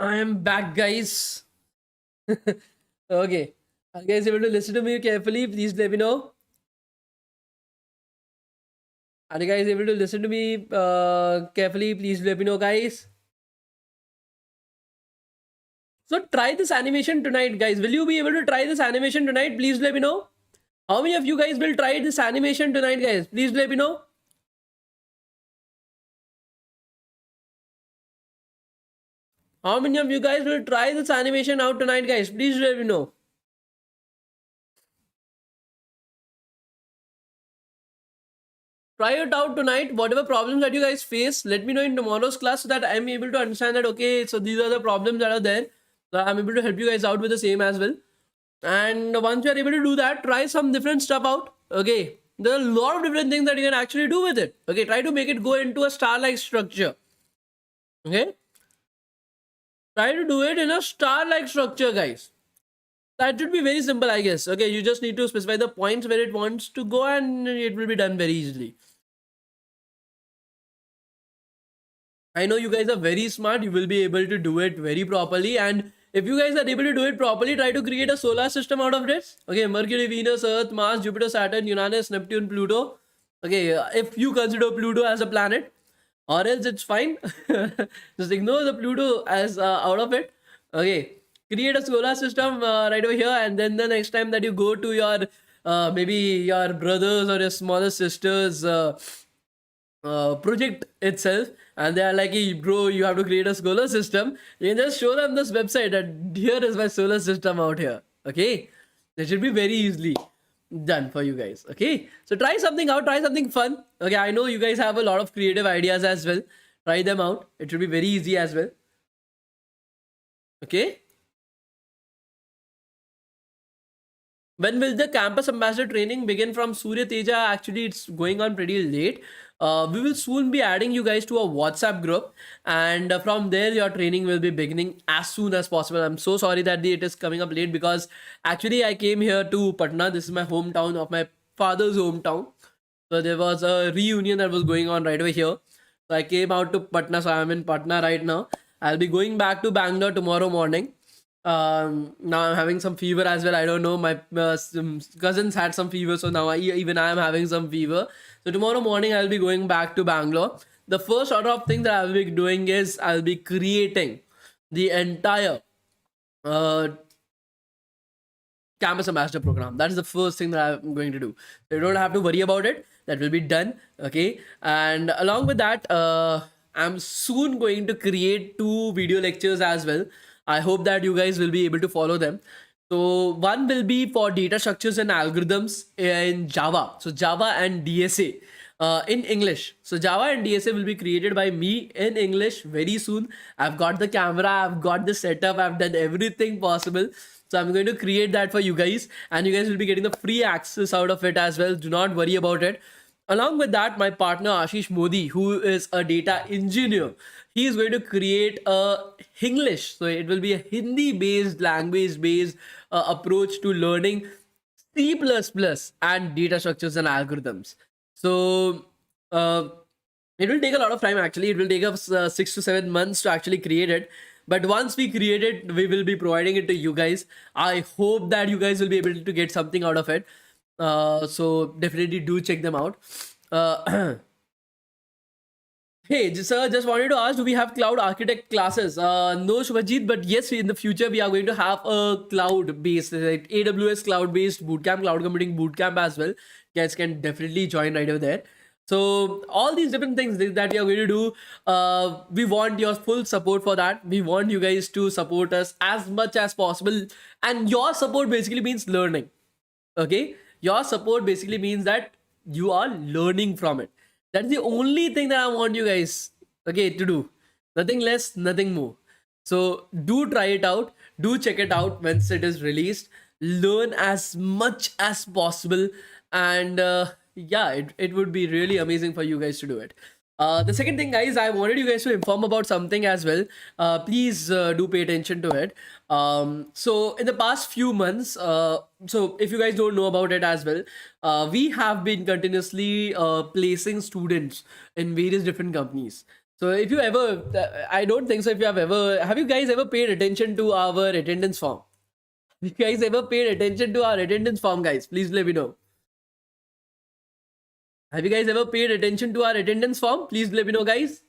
I am back, guys. Okay. Are you guys able to listen to me carefully? Please let me know. Are you guys able to listen to me carefully? Please let me know, guys. So try this animation tonight, guys. Will you be able to try this animation tonight? Please let me know. How many of you guys will try this animation tonight, guys? Please let me know. How many of you guys will try this animation out tonight, guys? Please let me know. Try it out tonight. Whatever problems that you guys face, let me know in tomorrow's class so that I'm able to understand that, okay, so these are the problems that are there. So I'm able to help you guys out with the same as well. And once you're able to do that, try some different stuff out. Okay. There are a lot of different things that you can actually do with it. Okay. Try to make it go into a star-like structure. Okay. Try to do it in a star-like structure, guys. That should be very simple, I guess. Okay. You just need to specify the points where it wants to go and it will be done very easily. I know you guys are very smart. You will be able to do it very properly. And if you guys are able to do it properly, try to create a solar system out of this. Okay, Mercury, Venus, Earth, Mars, Jupiter, Saturn, Uranus, Neptune, Pluto. Okay, if you consider Pluto as a planet, or else it's fine. Just ignore the Pluto as out of it. Okay, create a solar system right over here, and then the next time that you go to your maybe your brothers or your smaller sisters. Project itself, and they are like, hey, bro, you have to create a solar system. You can just show them this website that here is my solar system out here. Okay, that should be very easily done for you guys. Okay, so try something out, try something fun. Okay, I know you guys have a lot of creative ideas as well. Try them out. It should be very easy as well. Okay. When will the campus ambassador training begin from Surya Teja? Actually, it's going on pretty late. We will soon be adding you guys to a WhatsApp group, and from there, your training will be beginning as soon as possible. I'm so sorry that it is coming up late because actually I came here to Patna. This is my hometown of my father's hometown. So there was a reunion that was going on right over here. So I came out to Patna. So I'm in Patna right now. I'll be going back to Bangalore tomorrow morning. Now I'm having some fever as well. I don't know, my some cousins had some fever, so now even I am having some fever. So tomorrow morning I'll be going back to Bangalore. The first order of thing that I'll be doing is I'll be creating the entire uh, campus ambassador program. That is the first thing that I'm going to do. So you don't have to worry about it. That will be done. Okay, and along with that, I'm soon going to create 2 video lectures as well. I hope that you guys will be able to follow them. So one will be for data structures and algorithms in Java. So Java and DSA in English. So Java and DSA will be created by me in English very soon. I've got the camera, I've got the setup, I've done everything possible. So I'm going to create that for you guys, and you guys will be getting the free access out of it as well. Do not worry about it. Along with that, my partner Ashish Modi, who is a data engineer, he is going to create a Hinglish. So it will be a Hindi-based, language-based approach to learning C++ and data structures and algorithms. So it will take a lot of time. Actually, it will take us 6 to 7 months to actually create it. But once we create it, we will be providing it to you guys. I hope that you guys will be able to get something out of it. So definitely do check them out. Hey, sir, just wanted to ask, do we have cloud architect classes? No, Shubhajit, but yes, in the future, we are going to have a cloud-based, like AWS cloud-based bootcamp, cloud computing bootcamp as well. You guys can definitely join right over there. So all these different things that we are going to do, we want your full support for that. We want you guys to support us as much as possible. And your support basically means learning. Okay? Your support basically means that you are learning from it. That's the only thing that I want you guys, okay, to do. Nothing less, nothing more. So do try it out. Do check it out once it is released. Learn as much as possible. And yeah, it would be really amazing for you guys to do it. The second thing, guys, I wanted you guys to inform about something as well. Please do pay attention to it. So in the past few months, so if you guys don't know about it as well, we have been continuously placing students in various different companies. So if you ever, I don't think so. If you have you guys ever paid attention to our attendance form? Have you guys ever paid attention to our attendance form, guys? Please let me know. Have you guys ever paid attention to our attendance form? Please let me know, guys.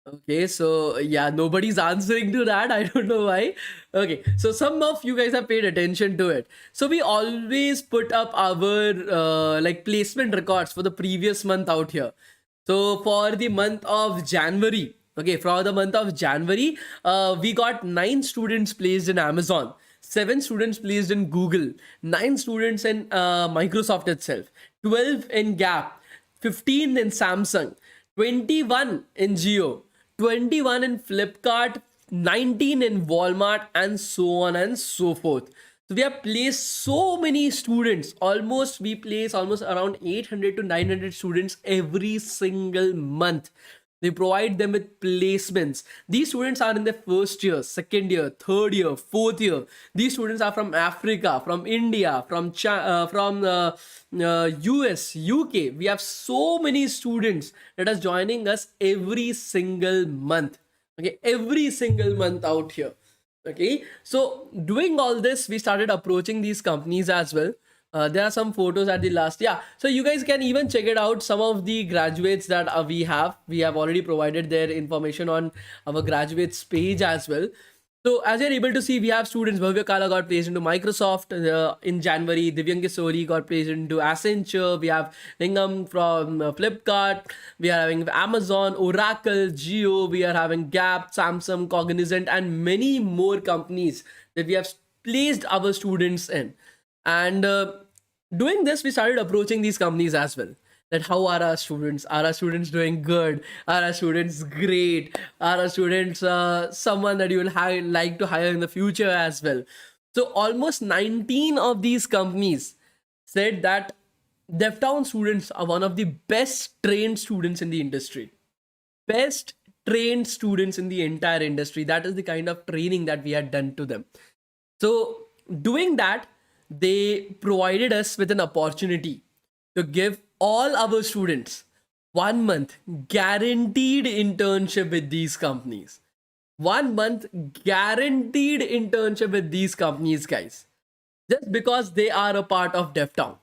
Okay, so yeah, nobody's answering to that. I don't know why. Okay, so some of you guys have paid attention to it. So we always put up our like placement records for the previous month out here. So for the month of January, okay, for the month of January, we got 9 students placed in Amazon, 7 students placed in Google, 9 students in Microsoft itself, 12 in Gap, 15 in Samsung, 21 in Geo, 21 in Flipkart, 19 in Walmart, and so on and so forth. So we have placed so many students. We place almost around 800 to 900 students every single month. They provide them with placements. These students are in their first year, second year, third year, fourth year. These students are from Africa, from India, from US, UK. We have so many students that are joining us every single month. Okay, every single month out here. Okay, so doing all this, we started approaching these companies as well. There are some photos at the last. Yeah, so you guys can even check it out. Some of the graduates that we have already provided their information on our graduates page as well. So as you're able to see, we have students. Bhavya Kala got placed into Microsoft in January. Divyang Kisori got placed into Accenture. We have Lingam from Flipkart. We are having Amazon, Oracle, Geo. We are having Gap, Samsung, Cognizant, and many more companies that we have placed our students in. And doing this, we started approaching these companies as well. That how are our students? Are our students doing good? Are our students great? Are our students someone that you will like to hire in the future as well? So almost 19 of these companies said that DevTown students are one of the best trained students in the industry. Best trained students in the entire industry. That is the kind of training that we had done to them. So doing that, they provided us with an opportunity to give all our students 1 month guaranteed internship with these companies. 1 month guaranteed internship with these companies, guys, just because they are a part of DevTown.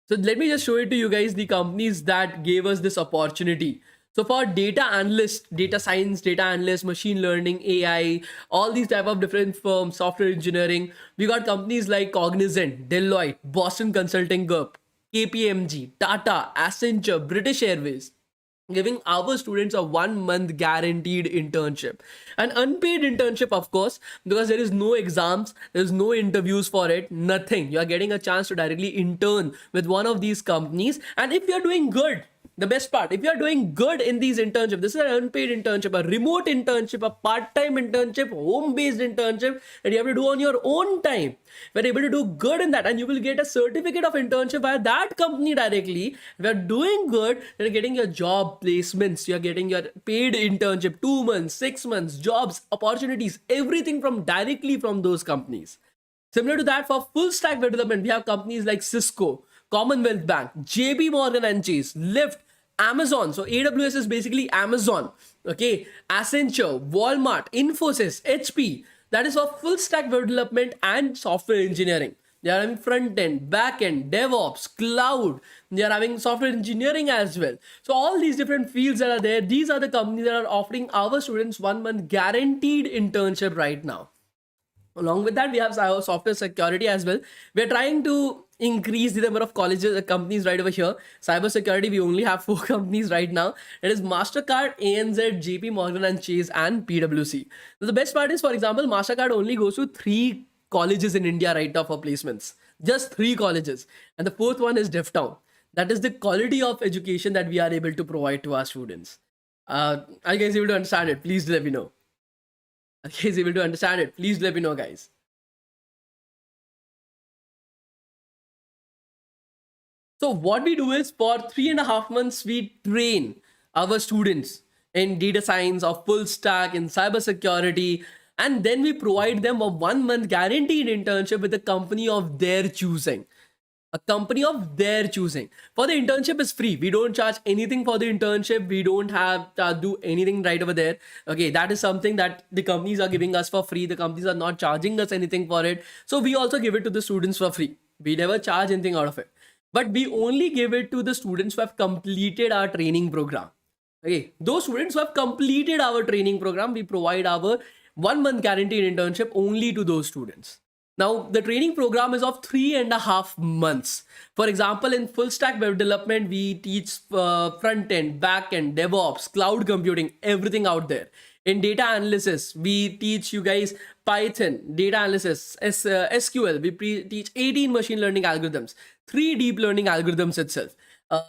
So let me just show it to you guys, the companies that gave us this opportunity. So for data analyst, data science, data analyst, machine learning, AI, all these type of different firms, software engineering, we got companies like Cognizant, Deloitte, Boston Consulting Group, KPMG, Tata, Accenture, British Airways, giving our students a 1 month guaranteed internship. An unpaid internship, of course, because there is no exams, there's no interviews for it, nothing. You are getting a chance to directly intern with one of these companies. And if you're doing good, the best part, if you are doing good in these internships, this is an unpaid internship, a remote internship, a part-time internship, home-based internship that you have to do on your own time. We're able to do good in that, and you will get a certificate of internship by that company directly. If you're doing good, you're getting your job placements, you're getting your paid internship, 2 months, 6 months, jobs, opportunities, everything from directly from those companies. Similar to that, for full stack development, we have companies like Cisco, Commonwealth Bank, JP Morgan and Chase, Lyft, Amazon. So AWS is basically Amazon. Okay. Accenture, Walmart, Infosys, HP. That is for full stack development and software engineering. They are having front end, back end, DevOps, cloud. They are having software engineering as well. So all these different fields that are there, these are the companies that are offering our students 1 month guaranteed internship right now. Along with that, we have our software security as well. We are trying to increase the number of colleges, companies right over here. Cyber security, we only have 4 companies right now. It is MasterCard, ANZ, JP Morgan and Chase, and PwC. So the best part is, for example, MasterCard only goes to 3 colleges in India right now for placements. Just 3 colleges. And the 4th one is DevTown. That is the quality of education that we are able to provide to our students. Are you guys able to understand it? Please let me know. Are you guys able to understand it? Please let me know, guys. So what we do is, for 3.5 months, we train our students in data science or full stack in cybersecurity, and then we provide them a 1 month guaranteed internship with a company of their choosing. a company of their choosing. For the internship is free. We don't charge anything for the internship. We don't have to do anything right over there. Okay, that is something that the companies are giving us for free. The companies are not charging us anything for it. So we also give it to the students for free. We never charge anything out of it. But we only give it to the students who have completed our training program. Okay, those students who have completed our training program, we provide our 1 month guaranteed internship only to those students. Now, the training program is of 3.5 months. For example, in full stack web development, we teach front end, back end, DevOps, cloud computing, everything out there. In data analysis, we teach you guys Python, data analysis, SQL. We teach 18 machine learning algorithms, 3 deep learning algorithms itself.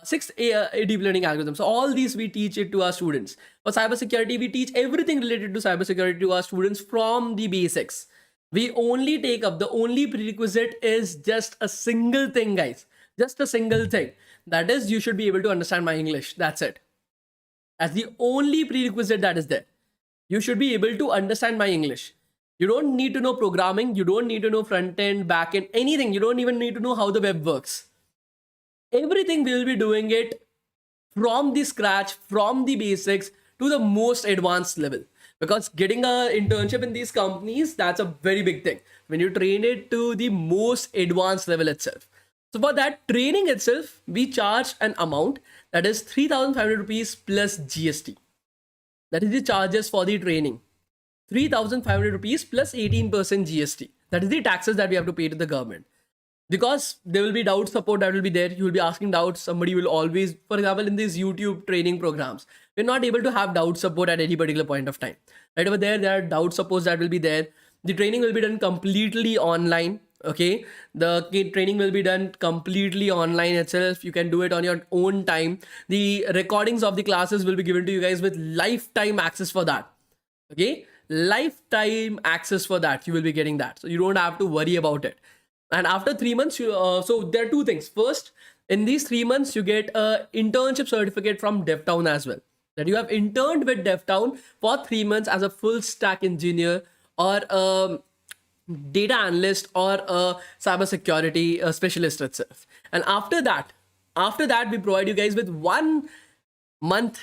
6 deep learning algorithms. So all these we teach it to our students. For cybersecurity, we teach everything related to cybersecurity to our students from the basics. We only take up, the only prerequisite is just a single thing, guys. Just a single thing. That is, you should be able to understand my English. That's it. That's the only prerequisite that is there. You should be able to understand my English. You don't need to know programming. You don't need to know front end, back end, anything. You don't even need to know how the web works. Everything we'll be doing it from the scratch, from the basics to the most advanced level. Because getting an internship in these companies, that's a very big thing. When you train it to the most advanced level itself. So for that training itself, we charge an amount that is 3,500 rupees plus GST. That is the charges for the training. 3,500 rupees plus 18% GST. That is the taxes that we have to pay to the government. Because there will be doubt support that will be there. You will be asking doubts. Somebody will always, for example, in these YouTube training programs, we're not able to have doubt support at any particular point of time. Right over there, there are doubt supports that will be there. The training will be done completely online. Okay, the training will be done completely online itself. You can do it on your own time. The recordings of the classes will be given to you guys with lifetime access for that. Okay, lifetime access for that. You will be getting that. So you don't have to worry about it. And after 3 months, so there are two things. First, in these 3 months, you get a internship certificate from DevTown as well. That you have interned with DevTown for 3 months as a full stack engineer or a data analyst or a cybersecurity specialist itself. And after that, we provide you guys with 1 month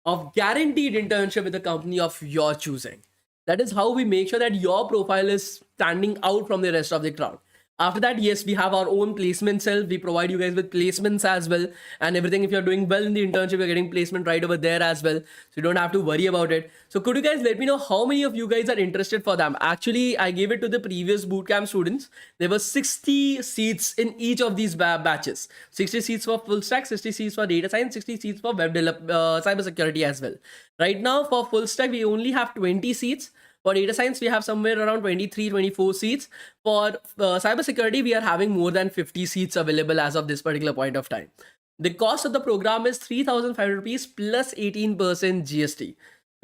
of guaranteed internship with a company of your choosing. That is how we make sure that your profile is standing out from the rest of the crowd. After that, yes, we have our own placement cell. We provide you guys with placements as well and everything. If you're doing well in the internship, you're getting placement right over there as well. So you don't have to worry about it. So could you guys let me know how many of you guys are interested for them? Actually, I gave it to the previous bootcamp students. There were 60 seats in each of these batches. 60 seats for full stack, 60 seats for data science, 60 seats for web cybersecurity as well. Right now for full stack, we only have 20 seats. For data science, we have somewhere around 23, 24 seats. For cybersecurity, we are having more than 50 seats available as of this particular point of time. The cost of the program is 3,500 rupees plus 18% GST.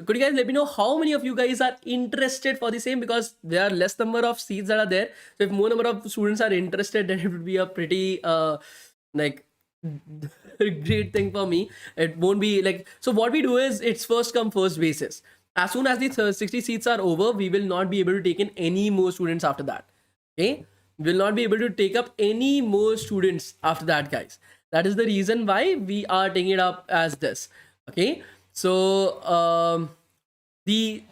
Could you guys let me know how many of you guys are interested for the same? Because there are less number of seats that are there. So if more number of students are interested, then it would be a pretty like great thing for me. It won't be like, so what we do is it's first come first basis. As soon as the 60 seats are over, we will not be able to take in any more students after that. Okay, we will not be able to take up any more students after that, guys. That is the reason why we are taking it up as this. Okay, so the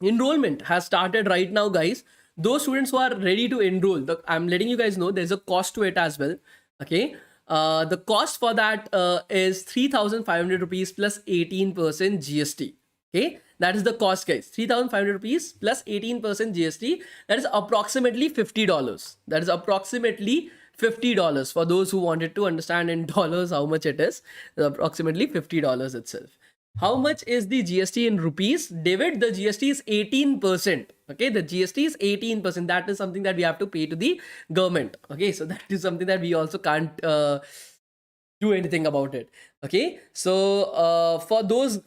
enrollment has started right now, guys. Those students who are ready to enroll, I'm letting you guys know there's a cost to it as well. Okay, the cost for that is 3,500 rupees plus 18% GST. Okay, that is the cost, guys. 3,500 rupees plus 18% GST. That is approximately $50. That is approximately $50 for those who wanted to understand in dollars how much it is. Approximately $50 itself. How much is the GST in rupees? David, the GST is 18%. Okay, the GST is 18%. That is something that we have to pay to the government. Okay, so that is something that we also can't do anything about it. Okay, so for those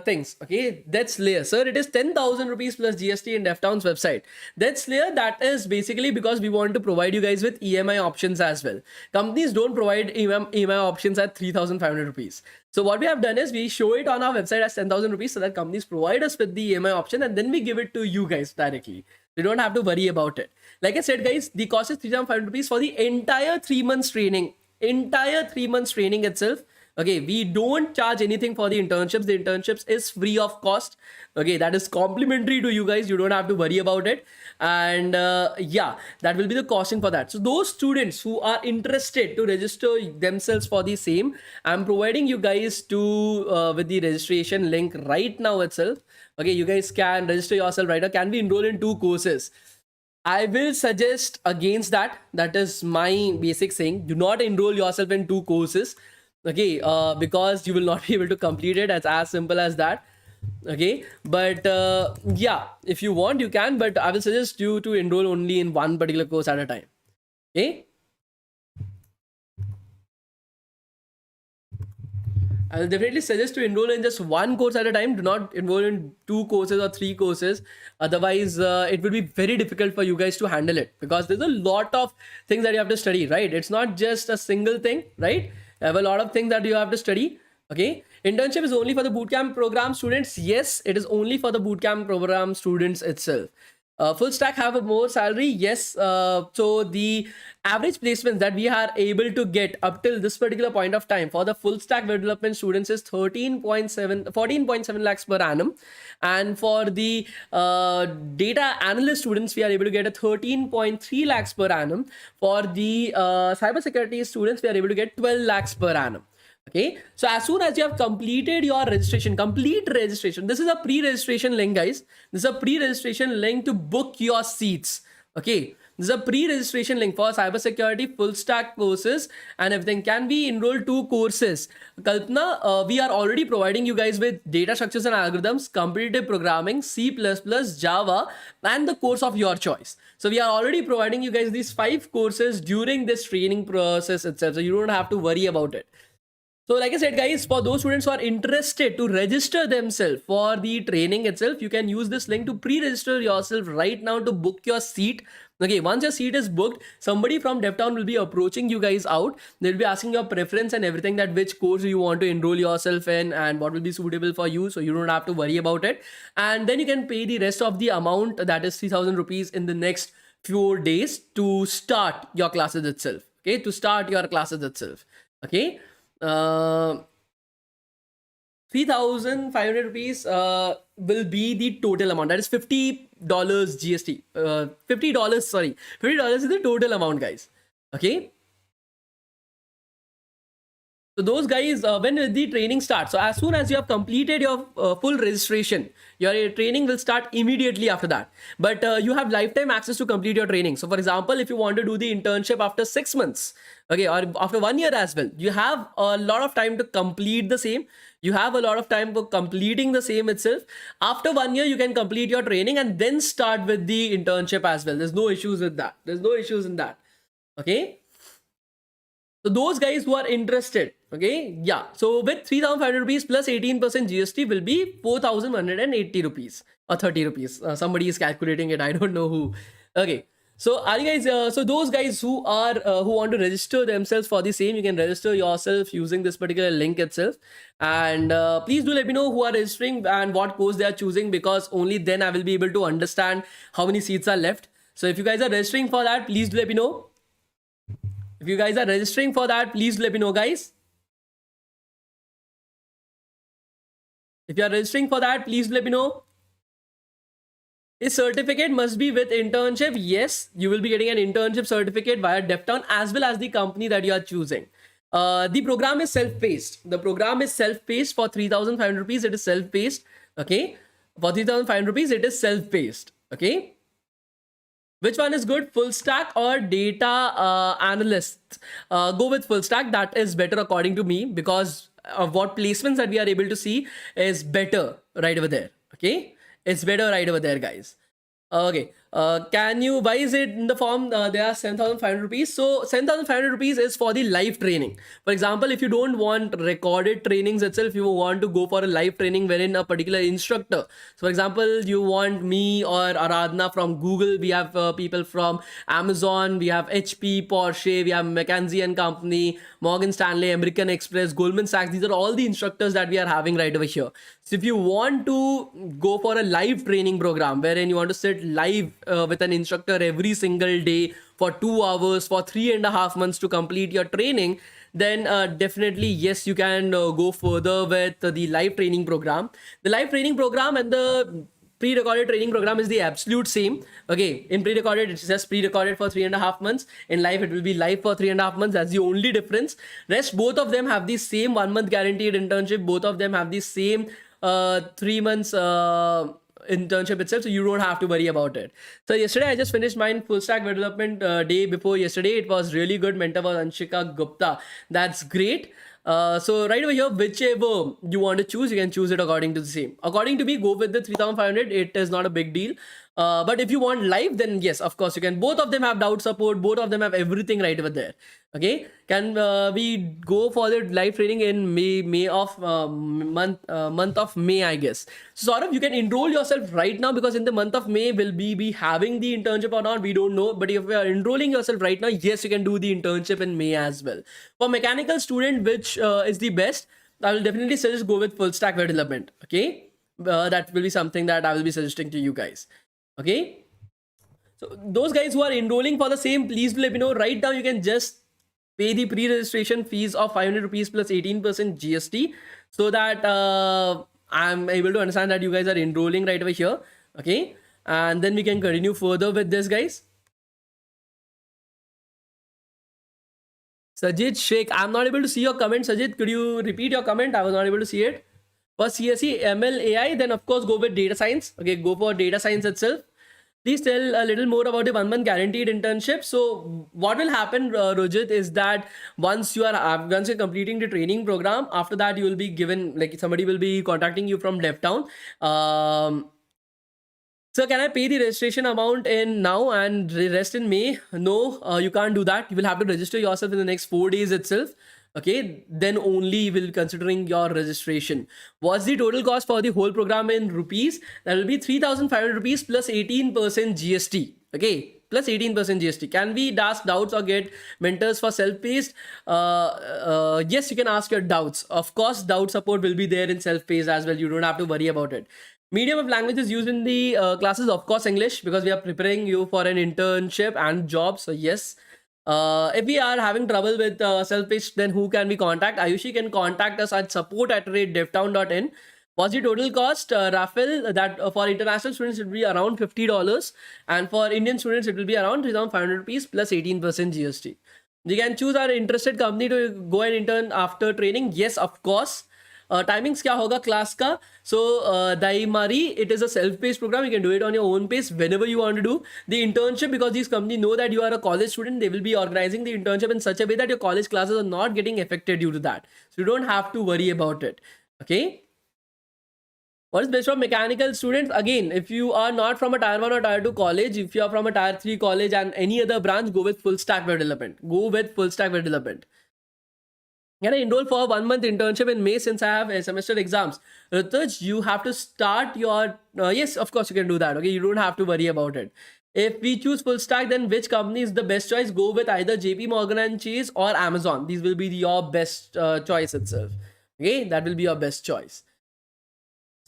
things, okay, that's layer, sir. It is 10,000 rupees plus GST in DevTown's website. That's layer. That is basically because we want to provide you guys with EMI options as well. Companies don't provide EMI options at 3,500 rupees. So what we have done is we show it on our website as 10,000 rupees so that companies provide us with the EMI option, and then we give it to you guys directly. You don't have to worry about it. Like I said, guys, the cost is 3,500 rupees for the entire 3 months training. Entire 3 months training itself. Okay, we don't charge anything for the internships. The internships is free of cost. Okay, that is complimentary to you guys. You don't have to worry about it. And yeah, that will be the costing for that. So those students who are interested to register themselves for the same, I'm providing you guys to with the registration link right now itself. Okay, you guys can register yourself right now. Can we enroll in 2 courses? I will suggest against that. That is my basic saying. Do not enroll yourself in 2 courses. Okay, because you will not be able to complete it. It's as simple as that. Okay, but yeah, if you want, you can. But I will suggest you to enroll only in one particular course at a time. Okay. I'll definitely suggest to enroll in just one course at a time. Do not enroll in 2 courses or 3 courses. Otherwise, it will be very difficult for you guys to handle it because there's a lot of things that you have to study, right? It's not just a single thing, right? You have a lot of things that you have to study. Okay. Internship is only for the bootcamp program students. Yes, it is only for the bootcamp program students itself. Full stack have a more salary, yes. So the average placements that we are able to get up till this particular point of time for the full stack development students is 14.7 lakhs per annum, and for the data analyst students we are able to get a 13.3 lakhs per annum. For the cybersecurity students we are able to get 12 lakhs per annum. Okay, so as soon as you have completed your registration, complete registration, this is a pre-registration link, guys. This is a pre-registration link to book your seats. Okay, this is a pre-registration link for cybersecurity full stack courses and everything. Can we enroll 2 courses? Kalpana, we are already providing you guys with data structures and algorithms, competitive programming, C++, Java, and the course of your choice. So we are already providing you guys these 5 courses during this training process itself. So you don't have to worry about it. So like I said, guys, for those students who are interested to register themselves for the training itself, you can use this link to pre-register yourself right now to book your seat. Okay, once your seat is booked, somebody from DevTown will be approaching you guys out. They'll be asking your preference and everything, that which course you want to enroll yourself in and what will be suitable for you. So you don't have to worry about it. And then you can pay the rest of the amount, that is 3,000 rupees, in the next few days to start your classes itself. Okay, to start your classes itself. Okay. 3,500 rupees will be the total amount. That is $50 GST. $50, sorry. $50 is the total amount, guys. Okay. So those guys, when will the training start? So as soon as you have completed your full registration, your training will start immediately after that. But you have lifetime access to complete your training. So for example, if you want to do the internship after 6 months, okay, or after 1 year as well, you have a lot of time to complete the same. You have a lot of time for completing the same itself. After 1 year, you can complete your training and then start with the internship as well. There's no issues with that. There's no issues in that. Okay. So those guys who are interested, okay, yeah. So with 3,500 rupees plus 18% GST will be 4,180 rupees or 30 rupees. Somebody is calculating it. I don't know who. Okay. So are you guys? So those guys who are who want to register themselves for the same, you can register yourself using this particular link itself. And please do let me know who are registering and what course they are choosing, because only then I will be able to understand how many seats are left. So if you guys are registering for that, please do let me know. If you guys are registering for that, please let me know, guys. If you are registering for that, please let me know. A certificate must be with internship. Yes, you will be getting an internship certificate via DevTown as well as the company that you are choosing. The program is self-paced. The program is self-paced for 3,500 rupees. It is self-paced. Okay. For 3,500 rupees, it is self-paced. Okay. Which one is good, full stack or data analyst? Go with full stack. That is better according to me, because of what placements that we are able to see is better right over there. Okay, it's better right over there, guys. Okay. Can you, why is it in the form there are 7,500 rupees? So 7,500 rupees is for the live training. For example, if you don't want recorded trainings itself, you want to go for a live training wherein a particular instructor. So for example, you want me or Aradhana from Google. We have people from Amazon. We have HP, Porsche. We have McKinsey and Company, Morgan Stanley, American Express, Goldman Sachs. These are all the instructors that we are having right over here. So if you want to go for a live training program wherein you want to sit live with an instructor every single day for 2 hours for 3.5 months to complete your training, then definitely yes, you can go further with the live training program. The live training program and the pre-recorded training program is the absolute same. Okay, in pre-recorded it's just pre-recorded for 3.5 months. In live it will be live for 3.5 months. That's the only difference. Rest both of them have the same 1 month guaranteed internship. Both of them have the same 3 months internship itself, so you don't have to worry about it. So yesterday I just finished my full stack development day before yesterday. It was really good. Mentor was Anshika Gupta. That's great. So right over here, whichever you want to choose, you can choose it according to the same. According to me, go with the 3,500. It is not a big deal. But if you want live, then yes, of course you can. Both of them have doubt support. Both of them have everything right over there. Okay, can we go for the live training in May of month of May, I guess. So Saurabh, you can enroll yourself right now because in the month of May will be having the internship or not, we don't know. But if you are enrolling yourself right now, yes, you can do the internship in May as well. For mechanical student, which is the best, I will definitely suggest go with full stack web development. Okay, that will be something that I will be suggesting to you guys. Okay, so those guys who are enrolling for the same, please do let me know. Right now, you can just pay the pre-registration fees of 500 rupees plus 18% GST, so that I'm able to understand that you guys are enrolling right over here. Okay, and then we can continue further with this, guys. Sajid Sheikh, I'm not able to see your comment. Sajid, could you repeat your comment? I was not able to see it. For CSE, ML, AI, then of course go with data science. Okay, go for data science itself. Please tell a little more about the 1 month guaranteed internship. So what will happen, Rojit, is that once you're completing the training program, after that you will be given, like, somebody will be contacting you from DevTown. So can I pay the registration amount in now and the rest in May? No, you can't do that. You will have to register yourself in the next 4 days itself. Okay, then only will considering your registration. What's the total cost for the whole program in rupees? That will be 3,500 rupees plus 18% GST. Okay, plus 18% GST. Can we ask doubts or get mentors for self-paced? Yes, you can ask your doubts. Of course, doubt support will be there in self-paced as well. You don't have to worry about it. Medium of languages used in the classes, of course, English, because we are preparing you for an internship and job. So yes, if we are having trouble with self-paced, then who can we contact? Ayushi can contact us at support@devtown.in. What's the total cost, Rafael? That for international students it will be around $50, and for Indian students it will be around 3,500 rupees plus 18% GST. You can choose our interested company to go and intern after training. Yes, of course. Timings क्या होगा class का? So Daimari, it is a self-paced program. You can do it on your own pace whenever you want to do the internship, because these companies know that you are a college student. They will be organizing the internship in such a way that your college classes are not getting affected due to that. So you don't have to worry about it. Okay. What is best for mechanical students? Again, if you are not from a tier 1 or tier 2 college, if you are from a tier 3 college and any other branch, go with full stack web development. Go with full stack web development. Can I enroll for a 1 month internship in May since I have semester exams? Rituj, you have to start your... yes, of course you can do that. Okay, you don't have to worry about it. If we choose full stack, then which company is the best choice? Go with either JP Morgan and Chase or Amazon. These will be your best choice itself. Okay, that will be your best choice.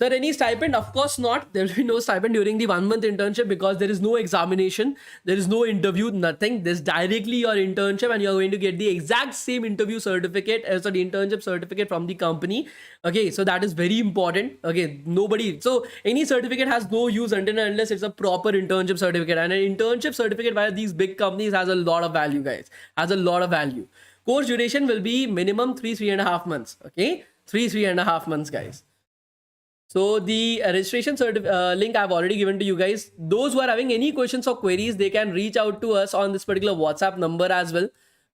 Sir, any stipend? Of course not. There will be no stipend during the 1 month internship because there is no examination, there is no interview, nothing. This directly your internship, and you're going to get the exact same interview certificate as the internship certificate from the company. Okay, so that is very important. Okay, nobody. So any certificate has no use until and unless it's a proper internship certificate. And an internship certificate via these big companies has a lot of value, guys. Has a lot of value. Course duration will be minimum 3.5 months. Okay, 3.5 months, guys. So the registration link I've already given to you guys. Those who are having any questions or queries, they can reach out to us on this particular WhatsApp number as well.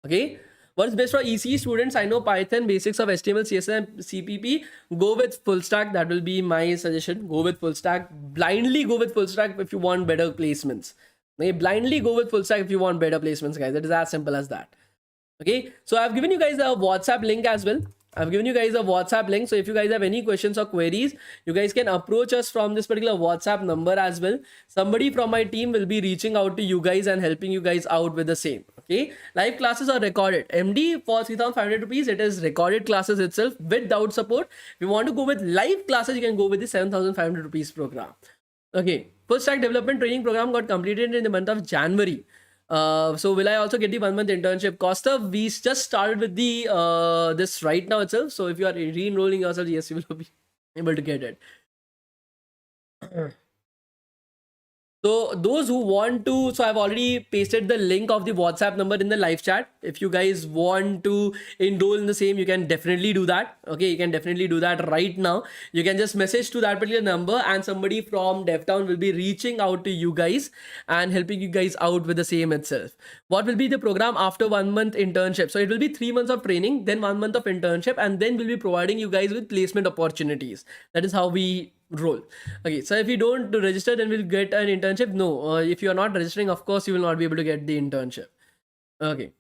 Okay. What is best for ECE students? I know Python, basics of HTML, CSS, and CPP. Go with full stack. That will be my suggestion. Go with full stack. Blindly go with full stack if you want better placements. Okay, blindly go with full stack if you want better placements, guys. It is as simple as that. Okay, so I've given you guys a WhatsApp link as well. I've given you guys a WhatsApp link. So if you guys have any questions or queries, you guys can approach us from this particular WhatsApp number as well. Somebody from my team will be reaching out to you guys and helping you guys out with the same. Okay, live classes are recorded. MD for 3,500 rupees. It is recorded classes itself with doubt support. If you want to go with live classes, you can go with the 7,500 rupees program. Okay, full stack development training program got completed in the month of January. So will I also get the 1 month internship? Costa, we just started with the this right now itself. So if you are re-enrolling yourself, yes, you will be able to get it. So those who want to, so I've already pasted the link of the WhatsApp number in the live chat. If you guys want to enroll in the same, you can definitely do that. Okay, you can definitely do that right now. You can just message to that particular number and somebody from DevTown will be reaching out to you guys and helping you guys out with the same itself. What will be the program after 1 month internship? So it will be 3 months of training, then 1 month of internship, and then we'll be providing you guys with placement opportunities. That is how we roll. Okay, so if you don't register, then we'll get an internship. No, if you are not registering, of course you will not be able to get the internship. Okay,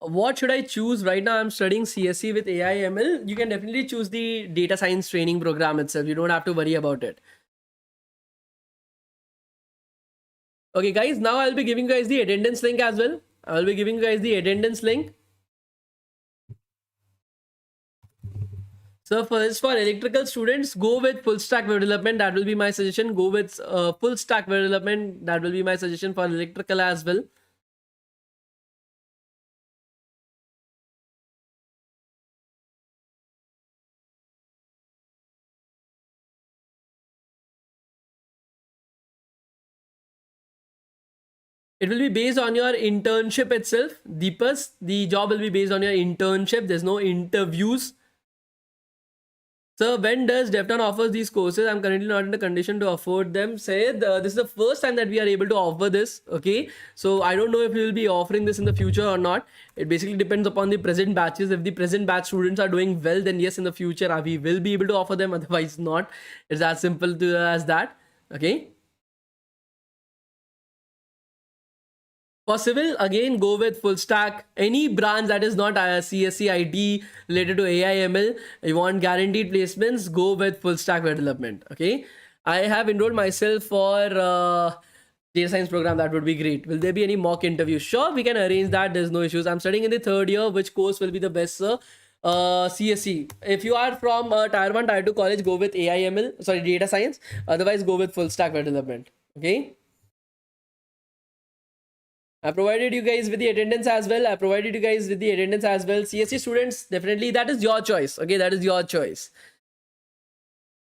what should I choose? Right now I'm studying CSE with AI/ML. You can definitely choose the data science training program itself. You don't have to worry about it. Okay guys, now I'll be giving you guys the attendance link as well. I'll be giving you guys the attendance link. So for electrical students, go with full stack web development. That will be my suggestion. Go with full stack web development. That will be my suggestion for electrical as well. It will be based on your internship itself. Deepas, the job will be based on your internship. There's no interviews. So when does DevTown offers these courses? I'm currently not in the condition to afford them. Sayed, this is the first time that we are able to offer this. Okay, so I don't know if we will be offering this in the future or not. It basically depends upon the present batches. If the present batch students are doing well, then yes, in the future we will be able to offer them. Otherwise, not. It's as simple as that. Okay. For civil, again, go with full stack. Any branch that is not CSE IT related to AI/ML, you want guaranteed placements, go with full stack web development. Okay, I have enrolled myself for data science program. That would be great. Will there be any mock interview? Sure, we can arrange that. There's no issues. I'm studying in the 3rd year. Which course will be the best, sir? CSE. If you are from tier 1, tier 2 college, go with AI/ML. Sorry, data science. Otherwise, go with full stack web development. Okay. I provided you guys with the attendance as well. CSE students, definitely that is your choice. Okay, that is your choice.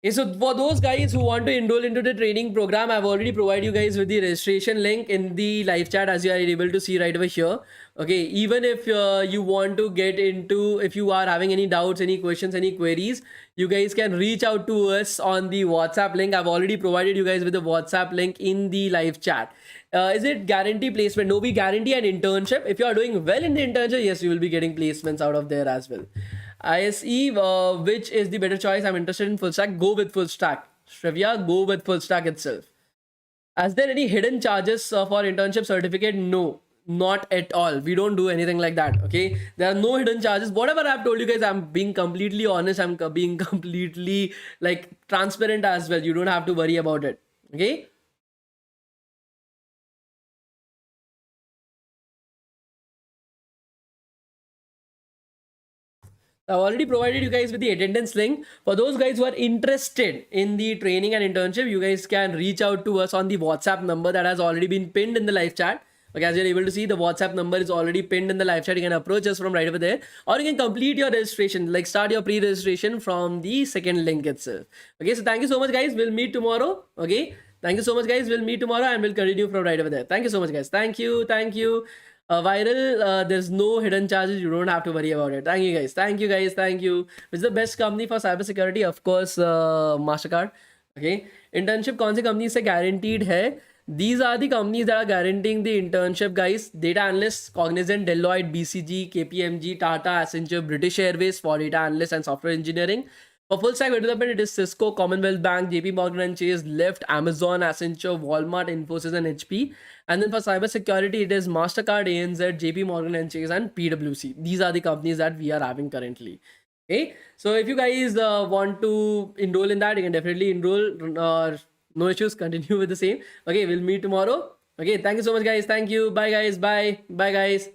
Okay, so for those guys who want to enroll into the training program, I've already provided you guys with the registration link in the live chat, as you are able to see right over here. Okay, even if you want to get into, if you are having any doubts, any questions, any queries, you guys can reach out to us on the WhatsApp link. I've already provided you guys with the WhatsApp link in the live chat. Is it guarantee placement? No, we guarantee an internship. If you are doing well in the internship, yes, you will be getting placements out of there as well. ISE, which is the better choice? I'm interested in full stack. Go with full stack. Shrevya, go with full stack itself. Is there any hidden charges for internship certificate? No, not at all. We don't do anything like that. Okay, there are no hidden charges. Whatever I've told you guys, I'm being completely honest. I'm being completely like transparent as well. You don't have to worry about it. Okay. I've already provided you guys with the attendance link. For those guys who are interested in the training and internship, you guys can reach out to us on the WhatsApp number that has already been pinned in the live chat. Okay, as you're able to see, the WhatsApp number is already pinned in the live chat. You can approach us from right over there, or you can complete your registration, like start your pre-registration from the second link itself. Okay, so thank you so much, guys. We'll meet tomorrow. Okay, thank you so much, guys. We'll meet tomorrow and we'll continue from right over there. Thank you so much, guys. Thank you. Viral, there's no hidden charges. You don't have to worry about it. Thank you guys. Thank you guys. Thank you. Which is the best company for cybersecurity? Of course, Mastercard. Okay. Internship कौन सी company से guaranteed है? These are the companies that are guaranteeing the internship, guys. Data analysts, Cognizant, Deloitte, BCG, KPMG, Tata, Accenture, British Airways for data analysts and software engineering. For full stack development, it is Cisco, Commonwealth Bank, JP Morgan and Chase, Lyft, Amazon, Accenture, Walmart, Infosys, and HP. And then for cybersecurity, it is Mastercard, ANZ, JP Morgan and Chase, and PwC. These are the companies that we are having currently. Okay, so if you guys want to enroll in that, you can definitely enroll. No issues. Continue with the same. Okay, we'll meet tomorrow. Okay, thank you so much, guys. Thank you. Bye, guys. Bye. Bye, guys.